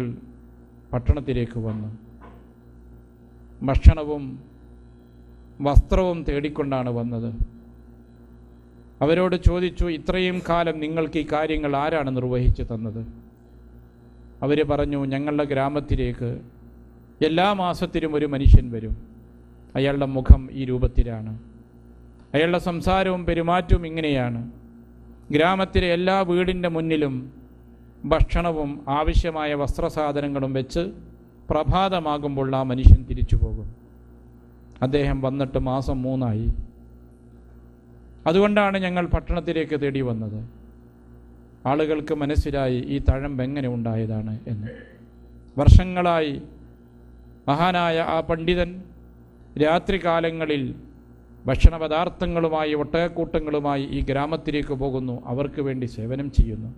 പട്ടണത്തിലേക്ക് വന്നു. ഭക്ഷണവും വസ്ത്രവും തേടിക്കൊണ്ടാണ് വന്നത്. അവരോട് ചോദിച്ചു, ഇത്രയും കാലം നിങ്ങൾക്ക് ഈ കാര്യങ്ങൾ ആരാണ് നിർവഹിച്ചു തന്നത്? അവർ പറഞ്ഞു, ഞങ്ങളുടെ ഗ്രാമത്തിലേക്ക് എല്ലാ മാസത്തിലും ഒരു മനുഷ്യൻ വരും. അയാളുടെ മുഖം ഈ രൂപത്തിലാണ്, അയാളുടെ സംസാരവും പെരുമാറ്റവും ഇങ്ങനെയാണ്. ഗ്രാമത്തിലെ എല്ലാ വീടിൻ്റെ മുന്നിലും ഭക്ഷണവും ആവശ്യമായ വസ്ത്രസാധനങ്ങളും വെച്ച് പ്രഭാതമാകുമ്പോൾ ആ മനുഷ്യൻ തിരിച്ചു പോകും. അദ്ദേഹം വന്നിട്ട് മാസം 3 അതുകൊണ്ടാണ് ഞങ്ങൾ പട്ടണത്തിലേക്ക് തേടി വന്നത്. ആളുകൾക്ക് മനസ്സിലായി ഈ തഴമ്പ് എങ്ങനെ ഉണ്ടായതാണ് എന്ന്. വർഷങ്ങളായി മഹാനായ ആ പണ്ഡിതൻ രാത്രികാലങ്ങളിൽ ഭക്ഷണ പദാർത്ഥങ്ങളുമായി ഒട്ടകക്കൂട്ടങ്ങളുമായി ഈ ഗ്രാമത്തിലേക്ക് പോകുന്നു. അവർക്ക് വേണ്ടി സേവനം ചെയ്യുന്നു.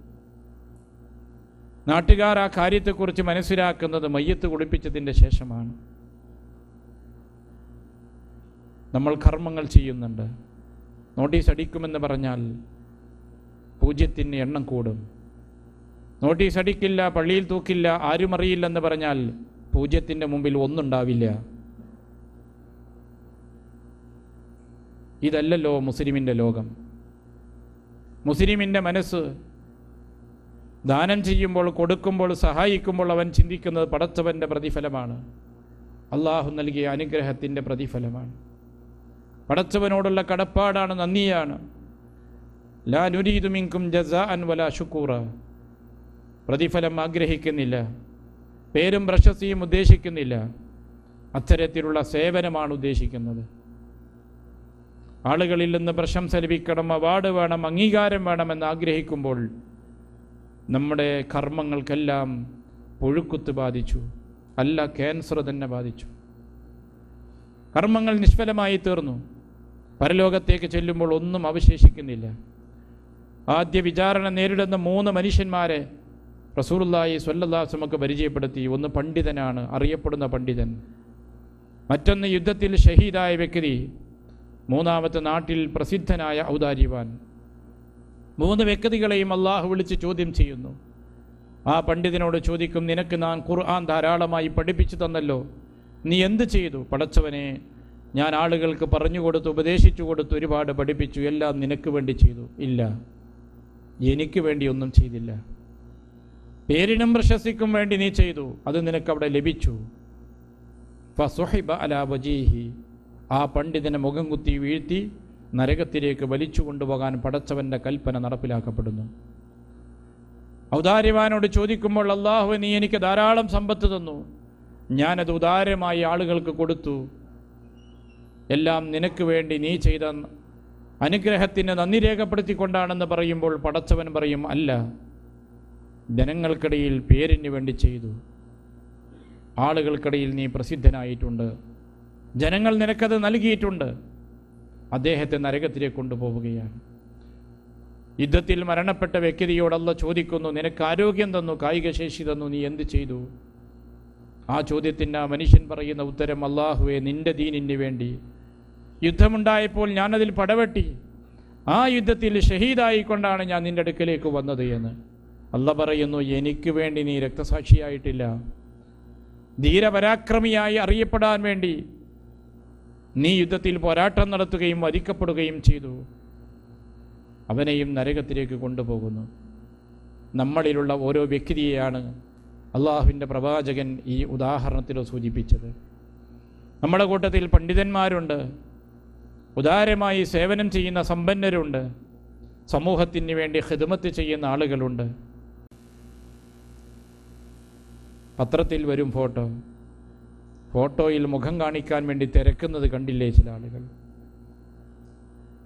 നാട്ടുകാർ ആ കാര്യത്തെക്കുറിച്ച് മനസ്സിലാക്കുന്നത് മയ്യത്ത് കുളിപ്പിച്ചതിൻ്റെ ശേഷമാണ്. നമ്മൾ കർമ്മങ്ങൾ ചെയ്യുന്നുണ്ട്. നോട്ടീസ് അടിക്കുമെന്ന് പറഞ്ഞാൽ 0 എണ്ണം കൂടും. നോട്ടീസ് അടിക്കില്ല, പള്ളിയിൽ തൂക്കില്ല, ആരും അറിയില്ലെന്ന് പറഞ്ഞാൽ 0 മുമ്പിൽ 1 ഉണ്ടാവില്ല. ഇതല്ലല്ലോ മുസ്ലിമിൻ്റെ ലോകം. മുസ്ലിമിൻ്റെ മനസ്സ് ദാനം ചെയ്യുമ്പോൾ, കൊടുക്കുമ്പോൾ, സഹായിക്കുമ്പോൾ അവൻ ചിന്തിക്കുന്നത് പടച്ചവൻ്റെ പ്രതിഫലമാണ്, അള്ളാഹു നൽകിയ അനുഗ്രഹത്തിൻ്റെ പ്രതിഫലമാണ്. പടച്ചവനോടുള്ള കടപ്പാടാണ്, നന്ദിയാണ്. ലാ നുരീദു മിൻകും ജസാഅൻ വലാ ശുക്കൂറ. പ്രതിഫലം ആഗ്രഹിക്കുന്നില്ല, പേരും പ്രശസ്തിയും ഉദ്ദേശിക്കുന്നില്ല. അത്തരത്തിലുള്ള സേവനമാണ് ഉദ്ദേശിക്കുന്നത്. ആളുകളിൽ നിന്ന് പ്രശംസ ലഭിക്കണം, അവാർഡ് വേണം, അംഗീകാരം വേണമെന്ന് ആഗ്രഹിക്കുമ്പോൾ നമ്മുടെ കർമ്മങ്ങൾക്കെല്ലാം പുഴുക്കുത്ത് ബാധിച്ചു, അല്ല ക്യാൻസർ തന്നെ ബാധിച്ചു. കർമ്മങ്ങൾ നിഷ്ഫലമായി തീർന്നു. പരലോകത്തേക്ക് ചെല്ലുമ്പോൾ ഒന്നും അവശേഷിക്കുന്നില്ല. ആദ്യ വിചാരണ നേരിടുന്ന 3 മനുഷ്യന്മാരെ റസൂലുള്ളാഹി സ്വല്ലല്ലാഹു അലൈഹി വസല്ലം പരിചയപ്പെടുത്തി. ഒന്ന് പണ്ഡിതനാണ്, അറിയപ്പെടുന്ന പണ്ഡിതൻ. മറ്റൊന്ന് യുദ്ധത്തിൽ ഷഹീദായ വ്യക്തി. മൂന്നാമത്തെ നാട്ടിൽ പ്രസിദ്ധനായ ഔദാര്യവാൻ. 3 വ്യക്തികളെയും അള്ളാഹു വിളിച്ച് ചോദ്യം ചെയ്യുന്നു. ആ പണ്ഡിതനോട് ചോദിക്കും, നിനക്ക് ഞാൻ ഖുർആൻ ധാരാളമായി പഠിപ്പിച്ചു തന്നല്ലോ, നീ എന്ത് ചെയ്തു? പടച്ചവനെ, ഞാൻ ആളുകൾക്ക് പറഞ്ഞു കൊടുത്തു, ഉപദേശിച്ചു കൊടുത്തു, ഒരുപാട് പഠിപ്പിച്ചു, എല്ലാം നിനക്ക് വേണ്ടി ചെയ്തു. ഇല്ല, എനിക്ക് വേണ്ടി ഒന്നും ചെയ്തില്ല. പേരിനും പ്രശസ്തിക്കും വേണ്ടി നീ ചെയ്തു, അത് നിനക്കവിടെ ലഭിച്ചു. ഫസുഹിബ അലാ വജീഹി. ആ പണ്ഡിതനെ മുഖം കുത്തി വീഴ്ത്തി നരകത്തിലേക്ക് വലിച്ചു കൊണ്ടുപോകാൻ പടച്ചവൻ്റെ കൽപ്പന നടപ്പിലാക്കപ്പെടുന്നു. ഔദാര്യവാനോട് ചോദിക്കുമ്പോൾ, അല്ലാഹു, നീ എനിക്ക് ധാരാളം സമ്പത്ത് തന്നു, ഞാനത് ഉദാരമായി ആളുകൾക്ക് കൊടുത്തു, എല്ലാം നിനക്ക് വേണ്ടി നീ ചെയ്ത അനുഗ്രഹത്തിന് നന്ദി രേഖപ്പെടുത്തിക്കൊണ്ടാണെന്ന് പറയുമ്പോൾ പടച്ചവൻ പറയും, അല്ല, ജനങ്ങൾക്കിടയിൽ പേരിന് വേണ്ടി ചെയ്തു, ആളുകൾക്കിടയിൽ നീ പ്രസിദ്ധനായിട്ടുണ്ട്, ജനങ്ങൾ നിനക്കത് നൽകിയിട്ടുണ്ട്. അദ്ദേഹത്തെ നരകത്തിലേക്ക് കൊണ്ടുപോവുകയാണ്. യുദ്ധത്തിൽ മരണപ്പെട്ട വ്യക്തിയോട് അല്ലാഹു ചോദിക്കുന്നു, നിനക്ക് ആരോഗ്യം തന്നു, കായിക ശേഷി തന്നു, നീ എന്ത് ചെയ്തു? ആ ചോദ്യത്തിന് ആ മനുഷ്യൻ പറയുന്ന ഉത്തരം, അല്ലാഹുവേ, നിന്റെ ദീനിന് വേണ്ടി യുദ്ധമുണ്ടായപ്പോൾ ഞാനതിൽ പടവെട്ടി, ആ യുദ്ധത്തിൽ ഷഹീദായിക്കൊണ്ടാണ് ഞാൻ നിന്റെ അടുക്കലേക്ക് വന്നത് എന്ന്. അല്ലാഹ് പറയുന്നു, എനിക്ക് വേണ്ടി നീ രക്തസാക്ഷിയായിട്ടില്ല. ധീരപരാക്രമിയായി അറിയപ്പെടാൻ വേണ്ടി നീ യുദ്ധത്തിൽ പോരാട്ടം നടത്തുകയും വധിക്കപ്പെടുകയും ചെയ്തു. അവനെയും നരകത്തിലേക്ക് കൊണ്ടുപോകുന്നു. നമ്മളിലുള്ള ഓരോ വ്യക്തിയെയാണ് അള്ളാഹുവിൻ്റെ പ്രവാചകൻ ഈ ഉദാഹരണത്തിൽ സൂചിപ്പിച്ചത്. നമ്മുടെ കൂട്ടത്തിൽ പണ്ഡിതന്മാരുണ്ട്, ഉദാരമായി സേവനം ചെയ്യുന്ന സമ്പന്നരുണ്ട്, സമൂഹത്തിന് വേണ്ടി ഖിദ്മത്ത് ചെയ്യുന്ന ആളുകളുണ്ട്. പത്രത്തിൽ വരും ഫോട്ടോയിൽ മുഖം കാണിക്കാൻ വേണ്ടി തിരക്കുന്നത് കണ്ടില്ലേ ചില ആളുകൾ.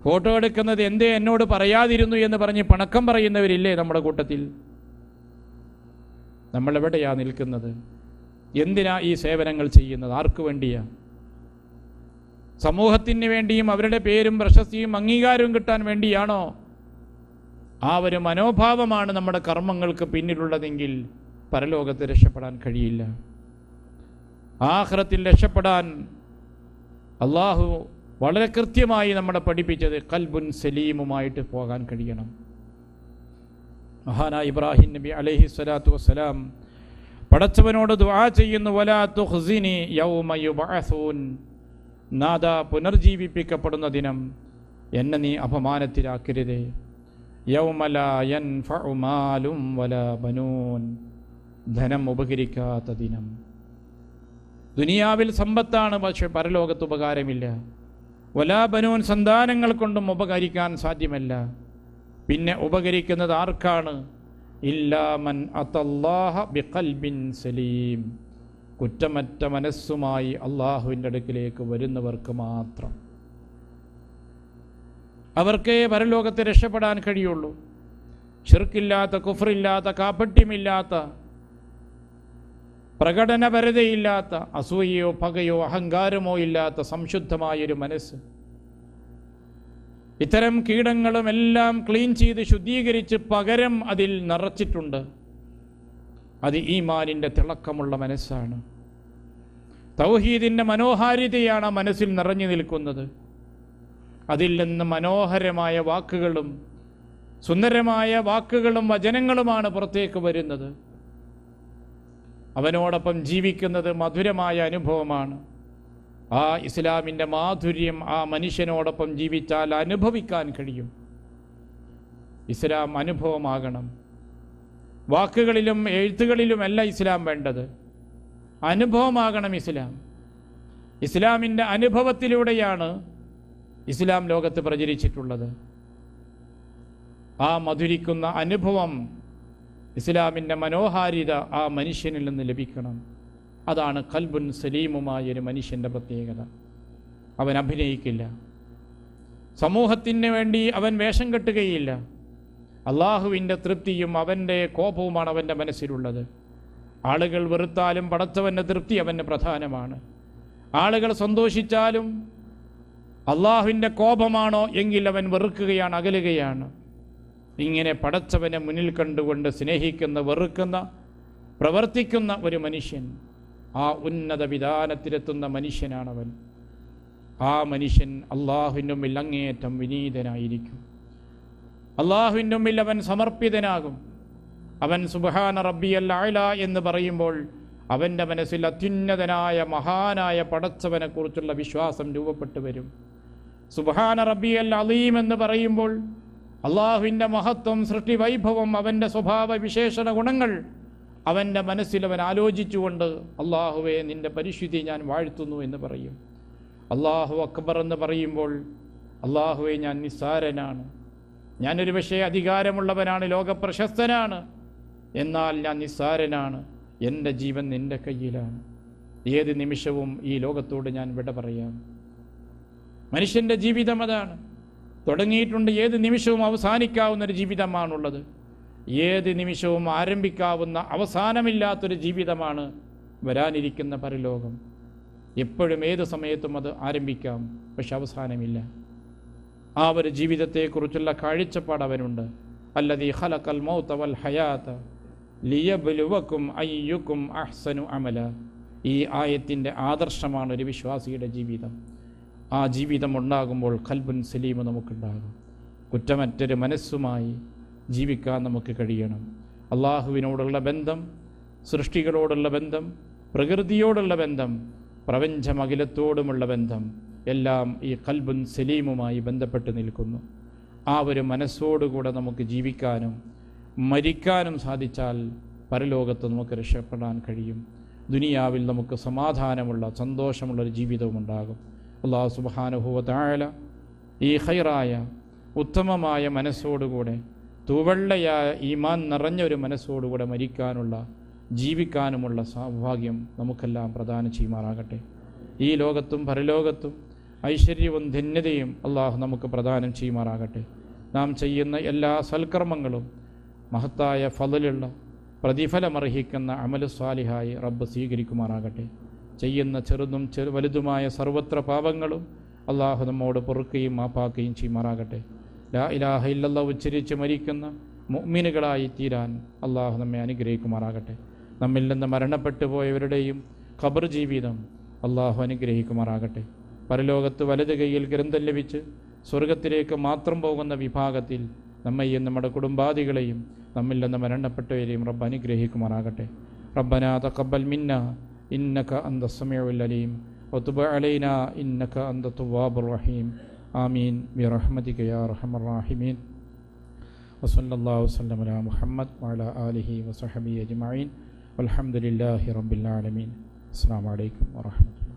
ഫോട്ടോ എടുക്കുന്നത് എന്തേ എന്നോട് പറയാതിരുന്നു എന്ന് പറഞ്ഞ് പണക്കം പറയുന്നവരില്ലേ നമ്മുടെ കൂട്ടത്തിൽ? നമ്മളെവിടെയാ നിൽക്കുന്നത്? എന്തിനാ ഈ സേവനങ്ങൾ ചെയ്യുന്നത്? ആർക്കു വേണ്ടിയാ? സമൂഹത്തിന് വേണ്ടിയും അവരുടെ പേരും പ്രശസ്തിയും അംഗീകാരവും കിട്ടാൻ വേണ്ടിയാണോ? ആ ഒരു മനോഭാവമാണ് നമ്മുടെ കർമ്മങ്ങൾക്ക് പിന്നിലുള്ളതെങ്കിൽ പരലോകത്ത് രക്ഷപ്പെടാൻ കഴിയില്ല. ആഖിറത്തിൽ രക്ഷപ്പെടാൻ അള്ളാഹു വളരെ കൃത്യമായി നമ്മളെ പഠിപ്പിച്ചത് ഖൽബുൻ സലീമുമായിട്ട് പോകാൻ കഴിയണം. മഹാനായ ഇബ്രാഹിം നബി അലൈഹി സ്വലാത്തു വസ്സലാം പടച്ചവനോട് ദുആ ചെയ്യുന്നു, വലാ തുഖ്സിനി യൗമ യുബഅസൂൻ, നാദ പുനർജീവിപ്പിക്കപ്പെടുന്ന ദിനം എന്നെ നീ അപമാനത്തിലാക്കരുതേ. യൗമ ലാ യൻഫഉ മാലും വലാ ബനൂൻ, ധനം ഉപകരിക്കാത്ത ദിനം. ദുനിയാവിൽ സമ്പത്താണ്, പക്ഷെ പരലോകത്ത് ഉപകാരമില്ല. വലാ ബനൂൻ, സന്താനങ്ങൾ കൊണ്ടും ഉപകരിക്കാൻ സാധ്യമല്ല. പിന്നെ ഉപകരിക്കുന്നത് ആർക്കാണ്? ഇല്ലാ മൻ അത്തല്ലാഹ ബിഖൽബിൻ സലീം, കുറ്റമറ്റ മനസ്സുമായി അള്ളാഹുവിൻ്റെ അടുക്കിലേക്ക് വരുന്നവർക്ക് മാത്രം. അവർക്കേ പരലോകത്ത് രക്ഷപ്പെടാൻ കഴിയുള്ളൂ. ശിർക്കില്ലാത്ത, കുഫ്റില്ലാത്ത, കാപട്യമില്ലാത്ത, പ്രകടനപരതയില്ലാത്ത, അസൂയയോ പകയോ അഹങ്കാരമോ ഇല്ലാത്ത സംശുദ്ധമായൊരു മനസ്സ്. ഇത്തരം കീടങ്ങളും എല്ലാം ക്ലീൻ ചെയ്ത് ശുദ്ധീകരിച്ച് പകരം അതിൽ നിറച്ചിട്ടുണ്ട്. അത് ഈമാനിൻ്റെ തിളക്കമുള്ള മനസ്സാണ്. തൗഹീദിൻ്റെ മനോഹാരിതയാണ് ആ മനസ്സിൽ നിറഞ്ഞു നിൽക്കുന്നത്. അതിൽ നിന്ന് മനോഹരമായ വാക്കുകളും സുന്ദരമായ വാക്കുകളും വചനങ്ങളുമാണ് പുറത്തേക്ക് വരുന്നത്. അവനോടൊപ്പം ജീവിക്കുന്നത് മധുരമായ അനുഭവമാണ്. ആ ഇസ്ലാമിൻ്റെ മാധുര്യം ആ മനുഷ്യനോടൊപ്പം ജീവിച്ചാൽ അനുഭവിക്കാൻ കഴിയും. ഇസ്ലാം അനുഭവമാകണം. വാക്കുകളിലും എഴുത്തുകളിലുമല്ല ഇസ്ലാം വേണ്ടത്, അനുഭവമാകണം ഇസ്ലാം. ഇസ്ലാമിൻ്റെ അനുഭവത്തിലൂടെയാണ് ഇസ്ലാം ലോകത്ത് പ്രചരിച്ചിട്ടുള്ളത്. ആ മധുരിക്കുന്ന അനുഭവം, ഇസ്ലാമിൻ്റെ മനോഹാരിത ആ മനുഷ്യനിൽ നിന്ന് ലഭിക്കണം. അതാണ് ഖൽബുൻ സലീമുമായൊരു മനുഷ്യൻ്റെ പ്രത്യേകത. അവൻ അഭിനയിക്കില്ല, സമൂഹത്തിന് വേണ്ടി അവൻ വേഷം കെട്ടുകയില്ല. അള്ളാഹുവിൻ്റെ തൃപ്തിയും അവൻ്റെ കോപവുമാണ് അവൻ്റെ മനസ്സിലുള്ളത്. ആളുകൾ വെറുത്താലും പടച്ചവൻ്റെ തൃപ്തി അവന് പ്രധാനമാണ്. ആളുകൾ സന്തോഷിച്ചാലും അള്ളാഹുവിൻ്റെ കോപമാണോ എങ്കിൽ അവൻ വെറുക്കുകയാണ്, അകലുകയാണ്. ഇങ്ങനെ പടച്ചവനെ മുന്നിൽ കണ്ടുകൊണ്ട് സ്നേഹിക്കുന്ന, വെറുക്കുന്ന, പ്രവർത്തിക്കുന്ന ഒരു മനുഷ്യൻ, ആ ഉന്നത വിധാനത്തിലെത്തുന്ന മനുഷ്യനാണവൻ. ആ മനുഷ്യൻ അള്ളാഹുവിൻ്റെ മുമ്പിൽ അങ്ങേയറ്റം വിനീതനായിരിക്കും. അള്ളാഹുവിൻ്റെ മുമ്പിൽ അവൻ സമർപ്പിതനാകും. അവൻ സുബ്ഹാന റബ്ബിയൽ അഅ്ല എന്ന് പറയുമ്പോൾ അവൻ്റെ മനസ്സിൽ അത്യുന്നതനായ മഹാനായ പടച്ചവനെക്കുറിച്ചുള്ള വിശ്വാസം രൂപപ്പെട്ടു വരും. സുബ്ഹാന റബ്ബിയൽ അലീം എന്ന് പറയുമ്പോൾ അള്ളാഹുവിൻ്റെ മഹത്വം, സൃഷ്ടി വൈഭവം, അവൻ്റെ സ്വഭാവ വിശേഷണ ഗുണങ്ങൾ അവൻ്റെ മനസ്സിൽ അവൻ ആലോചിച്ചുകൊണ്ട് അള്ളാഹുവേ നിൻ്റെ പരിശുദ്ധി ഞാൻ വാഴ്ത്തുന്നു എന്ന് പറയും. അള്ളാഹു അക്ബർ എന്ന് പറയുമ്പോൾ അള്ളാഹുവേ ഞാൻ നിസ്സാരനാണ്, ഞാനൊരു പക്ഷേ അധികാരമുള്ളവനാണ്, ലോകപ്രശസ്തനാണ്, എന്നാൽ ഞാൻ നിസ്സാരനാണ്, എൻ്റെ ജീവൻ നിൻ്റെ കയ്യിലാണ്, ഏത് നിമിഷവും ഈ ലോകത്തോട് ഞാൻ വിട പറയാം. മനുഷ്യൻ്റെ ജീവിതം അതാണ്. തുടങ്ങിയിട്ടുണ്ട്, ഏത് നിമിഷവും അവസാനിക്കാവുന്നൊരു ജീവിതമാണുള്ളത്. ഏത് നിമിഷവും ആരംഭിക്കാവുന്ന അവസാനമില്ലാത്തൊരു ജീവിതമാണ് വരാനിരിക്കുന്ന പരലോകം. എപ്പോഴും ഏത് സമയത്തും അത് ആരംഭിക്കാം, പക്ഷെ അവസാനമില്ല. ആ ഒരു ജീവിതത്തെക്കുറിച്ചുള്ള കാഴ്ചപ്പാട് അവനുണ്ട്. അല്ലദീ ഖലഖൽ മൗത വൽ ഹയാത ലിയബ്ലുവക്കും അയ്യുക്കും അഹ്സനു അമല. ഈ ആയത്തിൻ്റെ ആദർശമാണ് ഒരു വിശ്വാസിയുടെ ജീവിതം. ആ ജീവിതം ഉണ്ടാകുമ്പോൾ ഖൽബുൻ സലീം നമുക്കുണ്ടാകും. കുറ്റമറ്റൊരു മനസ്സുമായി ജീവിക്കാൻ നമുക്ക് കഴിയണം. അള്ളാഹുവിനോടുള്ള ബന്ധം, സൃഷ്ടികളോടുള്ള ബന്ധം, പ്രകൃതിയോടുള്ള ബന്ധം, പ്രപഞ്ചമഖിലത്തോടുമുള്ള ബന്ധം എല്ലാം ഈ ഖൽബുൻ സലീമുമായി ബന്ധപ്പെട്ട് നിൽക്കുന്നു. ആ ഒരു മനസ്സോടുകൂടെ നമുക്ക് ജീവിക്കാനും മരിക്കാനും സാധിച്ചാൽ പരലോകത്ത് നമുക്ക് രക്ഷപ്പെടാൻ കഴിയും. ദുനിയാവിൽ നമുക്ക് സമാധാനമുള്ള സന്തോഷമുള്ളൊരു ജീവിതവും ഉണ്ടാകും. അല്ലാഹു സുബ്ഹാനഹു വ തആല ഈ ഖൈറായ ഉത്തമമായ മനസ്സോടുകൂടെ, തൂവെള്ളയായ ഈമാൻ നിറഞ്ഞൊരു മനസ്സോടുകൂടെ മരിക്കാനുള്ള, ജീവിക്കാനുമുള്ള സൗഭാഗ്യം നമുക്കെല്ലാം പ്രദാനം ചെയ്യുമാറാകട്ടെ. ഈ ലോകത്തും പരലോകത്തും ഐശ്വര്യവും ധന്യതയും അള്ളാഹു നമുക്ക് പ്രദാനം ചെയ്യുമാറാകട്ടെ. നാം ചെയ്യുന്ന എല്ലാ സൽക്കർമ്മങ്ങളും മഹത്തായ ഫളലുള്ള പ്രതിഫലമർഹിക്കുന്ന അമലു സ്വാലിഹായി റബ്ബ് സ്വീകരിക്കുമാറാകട്ടെ. ചെയ്യുന്ന ചെറുതും വലുതുമായ സർവത്ര പാപങ്ങളും അള്ളാഹു നമ്മോട് പൊറുക്കുകയും മാപ്പാക്കുകയും ചെയ്യുമാറാകട്ടെ. ലാ ഇലാഹ ഇല്ലല്ലാഹ് ഉച്ചരിച്ച് മരിക്കുന്ന മുഅ്മിനുകളായി തീരാൻ അള്ളാഹു നമ്മെ അനുഗ്രഹിക്കുമാറാകട്ടെ. നമ്മിൽ നിന്ന് മരണപ്പെട്ടു പോയവരുടെയും ഖബർ ജീവിതം അള്ളാഹു അനുഗ്രഹിക്കുമാറാകട്ടെ. പരലോകത്ത് വലത് കൈയിൽ ഗ്രന്ഥം ലഭിച്ച് സ്വർഗത്തിലേക്ക് മാത്രം പോകുന്ന വിഭാഗത്തിൽ നമ്മയും നമ്മുടെ കുടുംബാദികളെയും നമ്മിൽ നിന്ന് മരണപ്പെട്ടവരെയും റബ്ബ് അനുഗ്രഹിക്കുമാറാകട്ടെ. റബ്ബനാ തഖബ്ബൽ മിന്നാ ഇന്നക അന്ത സമീഉൽ അലീം വതുബ് അലൈനാ ഇന്നക അന്ത തവ്വാബുർ റഹീം. ആമീൻ ബിറഹ്മതിക യാ അർഹമർ റഹീമീൻ. വസല്ലല്ലാഹു വസല്ലമ അലാ മുഹമ്മദ് വഅലാ ആലിഹി വസഹബിഹി അജ്മഈൻ വൽഹംദുലില്ലാഹി റബ്ബിൽ ആലമീൻ. അസ്സലാമു അലൈക്കും വറഹ്മത്തുള്ളാഹി.